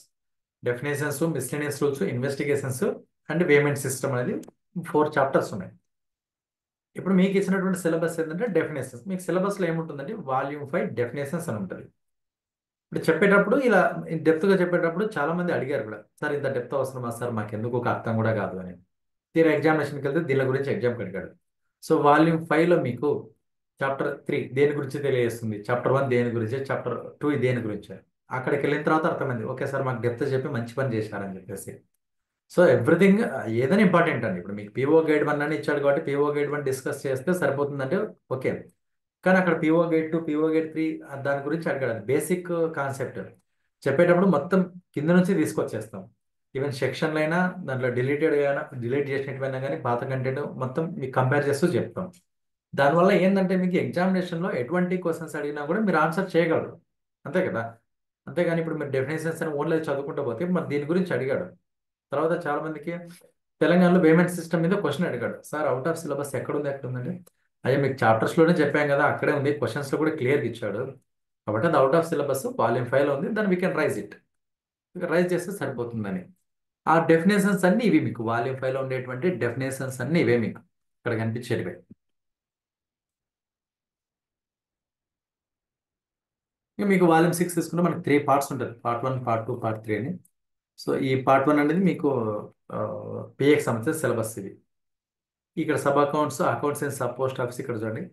Speaker 1: Definitions, miscellaneous rules, investigations and payment system అనేది 4 చాప్టర్స్ ఉన్నాయి. ఇప్పుడు మీకు ఇచ్చినటువంటి సిలబస్ ఏంటంటే డెఫినేషన్స్. మీకు సిలబస్లో ఏముంటుందంటే వాల్యూమ్ 5 డెఫినేషన్స్ అని ఉంటుంది. ఇప్పుడు చెప్పేటప్పుడు ఇలా డెప్త్గా చెప్పేటప్పుడు చాలా మంది అడిగారు కూడా, సార్ ఇంత డెప్త్ అవసరమా సార్, మాకు ఎందుకు ఒక అర్థం కూడా కాదు అని. తీరా ఎగ్జామినేషన్కి వెళ్తే దీని గురించి ఎగ్జామ్కి అడిగాడు. సో వాల్యూమ్ 5లో మీకు చాప్టర్ 3 దేని గురించి తెలియజేస్తుంది, చాప్టర్ 1 దేని గురించి, చాప్టర్ 2 దేని గురించి. అక్కడికి వెళ్ళిన తర్వాత అర్థమైంది, ఓకే సార్ మాకు డెప్త్ చెప్పి మంచి పని చేశారని చెప్పేసి. సో ఎవ్రీథింగ్ ఏదైనా ఇంపార్టెంట్ అండి. ఇప్పుడు మీకు పిఓ గైడ్ 1 అని ఇచ్చాడు కాబట్టి పిఓ గైడ్ 1 డిస్కస్ చేస్తే సరిపోతుందంటే ఓకే. కానీ అక్కడ పిఓ గైడ్ 2, పిఓ గైడ్ 3 దాని గురించి అడిగాడు. అది బేసిక్ కాన్సెప్ట్. చెప్పేటప్పుడు మొత్తం కింద నుంచి తీసుకొచ్చేస్తాం. ఈవెన్ సెక్షన్లు అయినా దాంట్లో డిలీట్ చేసినట్టువైనా కానీ పాత కంటెంట్ మొత్తం మీకు కంపేర్ చేస్తూ చెప్తాం. దానివల్ల ఏంటంటే మీకు ఎగ్జామినేషన్లో ఎటువంటి క్వశ్చన్స్ అడిగినా కూడా మీరు ఆన్సర్ చేయగలరు, అంతే కదా. అంతేగాని ఇప్పుడు మీరు డెఫినేషన్స్ అని ఓన్లీ చదువుకుంటూ పోతే మరి దీని గురించి అడిగాడు. తర్వాత చాలా మందికి తెలంగాణలో పేమెంట్ సిస్టమ్ మీద క్వశ్చన్ అడిగాడు, సార్ అవుట్ ఆఫ్ సిలబస్ ఎక్కడుందంటే అయ్యా మీకు చాప్టర్స్లోనే చెప్పాం కదా, అక్కడే ఉంది, క్వశ్చన్స్లో కూడా క్లియర్గా ఇచ్చాడు. కాబట్టి అది అవుట్ ఆఫ్ సిలబస్ వాల్యూమ్ 5లో ఉంది, దాన్ని we can raise it, raise చేస్తే సరిపోతుందని. ఆ డెఫినేషన్స్ అన్నీ ఇవి మీకు వాల్యూమ్ 5లో ఉండేటువంటి డెఫినేషన్స్ అన్నీ ఇవే మీకు ఇక్కడ కనిపించేటివే. ఇక మీకు వాల్యూమ్ 6 తీసుకుంటే మనకి 3 పార్ట్స్ ఉంటుంది, పార్ట్ 1, పార్ట్ 2, పార్ట్ 3 అని. సో ఈ పార్ట్ 1 అనేది మీకు పిఏకి సంబంధించిన సిలబస్ ఇది. ఇక్కడ sub accounts, accounts in sub post office ఇక్కడ చూడండి.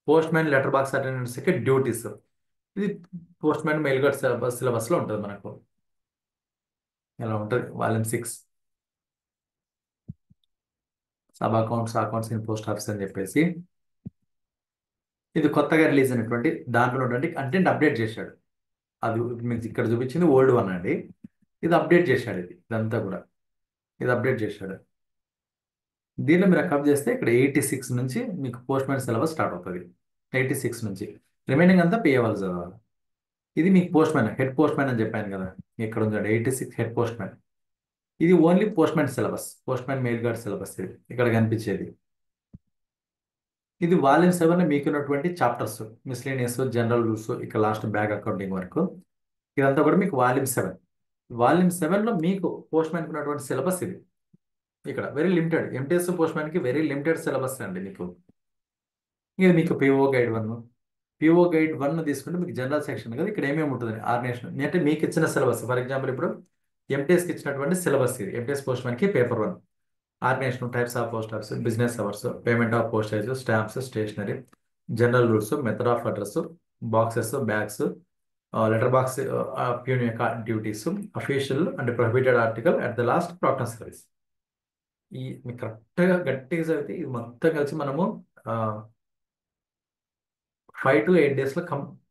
Speaker 1: పోస్ట్ మ్యాన్ లెటర్ బాక్స్ అటెండెన్స్కి డ్యూటీస్, ఇది పోస్ట్ మ్యాన్ మెయిల్ గార్డ్ సిలబస్లో ఉంటుంది మనకు. ఇలా ఉంటుంది volume 6. Sub accounts, accounts in post office అని చెప్పేసి ఇది కొత్తగా రిలీజ్ అయినటువంటి దాంట్లో ఉన్నటువంటి కంటెంట్ అప్డేట్ చేశాడు. అది మీకు ఇక్కడ చూపించింది ఓల్డ్ 1 అండి. ఇది అప్డేట్ చేశాడు, ఇదంతా కూడా ఇది అప్డేట్ చేశాడు. దీనిలో మీరు అకప్ చేస్తే ఇక్కడ 86 నుంచి మీకు పోస్ట్ మ్యాన్ సిలబస్ స్టార్ట్ అవుతుంది. 86 నుంచి రిమైనింగ్ అంతా పిఏ వాళ్ళు చదవాలి. ఇది మీకు post man, head post man అని చెప్పాను కదా, ఇక్కడ ఉందండి 86 హెడ్ పోస్ట్ మ్యాన్. ఇది only post man syllabus, post man mail gourd syllabus. ఇది ఇక్కడ కనిపించేది. ఇది వాల్యూమ్ 7 మీకు ఉన్నటువంటి చాప్టర్స్, మిస్లేనియస్, జనరల్ రూల్స్, ఇక్కడ లాస్ట్ బ్యాగ్ అకౌంటింగ్ వరకు ఇదంతా కూడా మీకు వాల్యూమ్ 7. వాల్యూమ్ 7లో మీకు పోస్ట్ మ్యాన్కి ఉన్నటువంటి సిలబస్ ఇది. ఇక్కడ వెరీ లిమిటెడ్, ఎంటీఎస్ పోస్ట్ మ్యాన్కి వెరీ లిమిటెడ్ సిలబస్ అండి మీకు. ఇది మీకు పిఓ గైడ్ 1, పిఓ గైడ్ 1 తీసుకుంటే మీకు జనరల్ సెక్షన్ కదా, ఇక్కడ ఏమేమి ఉంటుందని ఆర్గనైజేషన్ అంటే మీకు ఇచ్చిన సిలబస్. ఫర్ ఎగ్జాంపుల్ ఇప్పుడు ఎంటీఎస్కి ఇచ్చినటువంటి సిలబస్ ఇది. ఎంటీఎస్ పోస్ట్ మ్యాన్కి paper 1 organisation, types of post office, business hours, payment of postage, stamps, stationery, general rules, method of address, boxes, bags, letter box, peon యొక్క duties, official and prohibited article, at the last ప్రాక్టన్ service. ఈ మీకు కరెక్ట్గా గట్టిగా చదివితే ఇది మొత్తం కలిసి మనము 5 to 8 డేస్లో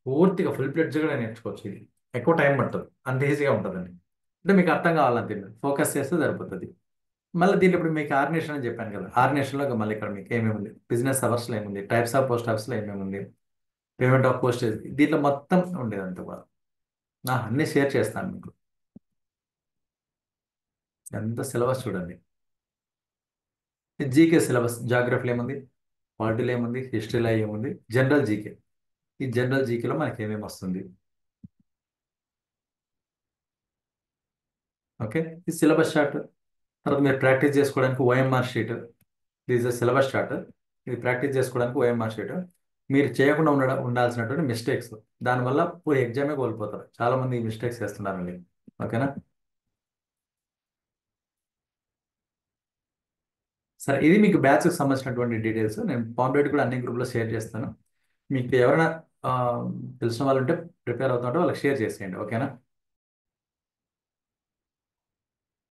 Speaker 1: పూర్తిగా ఫుల్ ఫ్లెడ్జ్గా నేర్చుకోవచ్చు. ఇది ఎక్కువ టైం పడుతుంది, అంత ఈజీగా ఉంటుందండి. అంటే మీకు అర్థం కావాలంతే, ఫోకస్ చేస్తే సరిపోతుంది. మళ్ళీ దీంట్లో ఇప్పుడు మీకు ఆర్గనైజేషన్ అని చెప్పాను కదా, ఆర్గనైజేషన్లో మళ్ళీ ఇక్కడ మీకు ఏమేమి ఉంది, బిజినెస్ అవర్స్లో ఏముంది, టైప్స్ ఆఫ్ పోస్ట్ ఆఫీస్లో ఏమేమి ఉంది, పేమెంట్ ఆఫ్ పోస్టేజ్, దీంట్లో మొత్తం ఉండేదంతా కూడా అన్నీ షేర్ చేస్తాను మీకు. ఎంత సిలబస్ చూడండి. జీకే సిలబస్, జాగ్రఫీలో ఏముంది, పాలిటీలో ఏముంది, హిస్టరీలో ఏముంది, జనరల్ జీకే. ఈ జనరల్ జీకేలో మనకి ఏమేమి వస్తుంది. ఓకే, ఈ సిలబస్ చార్ట్. తర్వాత మీరు ప్రాక్టీస్ చేసుకోవడానికి OMR sheet. This is syllabus chart. ఇది ప్రాక్టీస్ చేసుకోవడానికి ఓఎంఆర్ షీట్. మీరు చేయకుండా ఉండాల్సినటువంటి మిస్టేక్స్, దానివల్ల పోయి ఎగ్జామే కోల్పోతారు. చాలా మంది ఈ మిస్టేక్స్ చేస్తున్నారండి. ఓకేనా, సరే. ఇది మీకు బ్యాచ్కి సంబంధించినటువంటి డీటెయిల్స్. నేను పాంప్లెట్ కూడా అన్ని గ్రూప్లో షేర్ చేస్తాను. మీకు ఎవరైనా తెలిసిన వాళ్ళు ఉంటే ప్రిపేర్ అవుతుంటే వాళ్ళకి షేర్ చేసేయండి. ఓకేనా.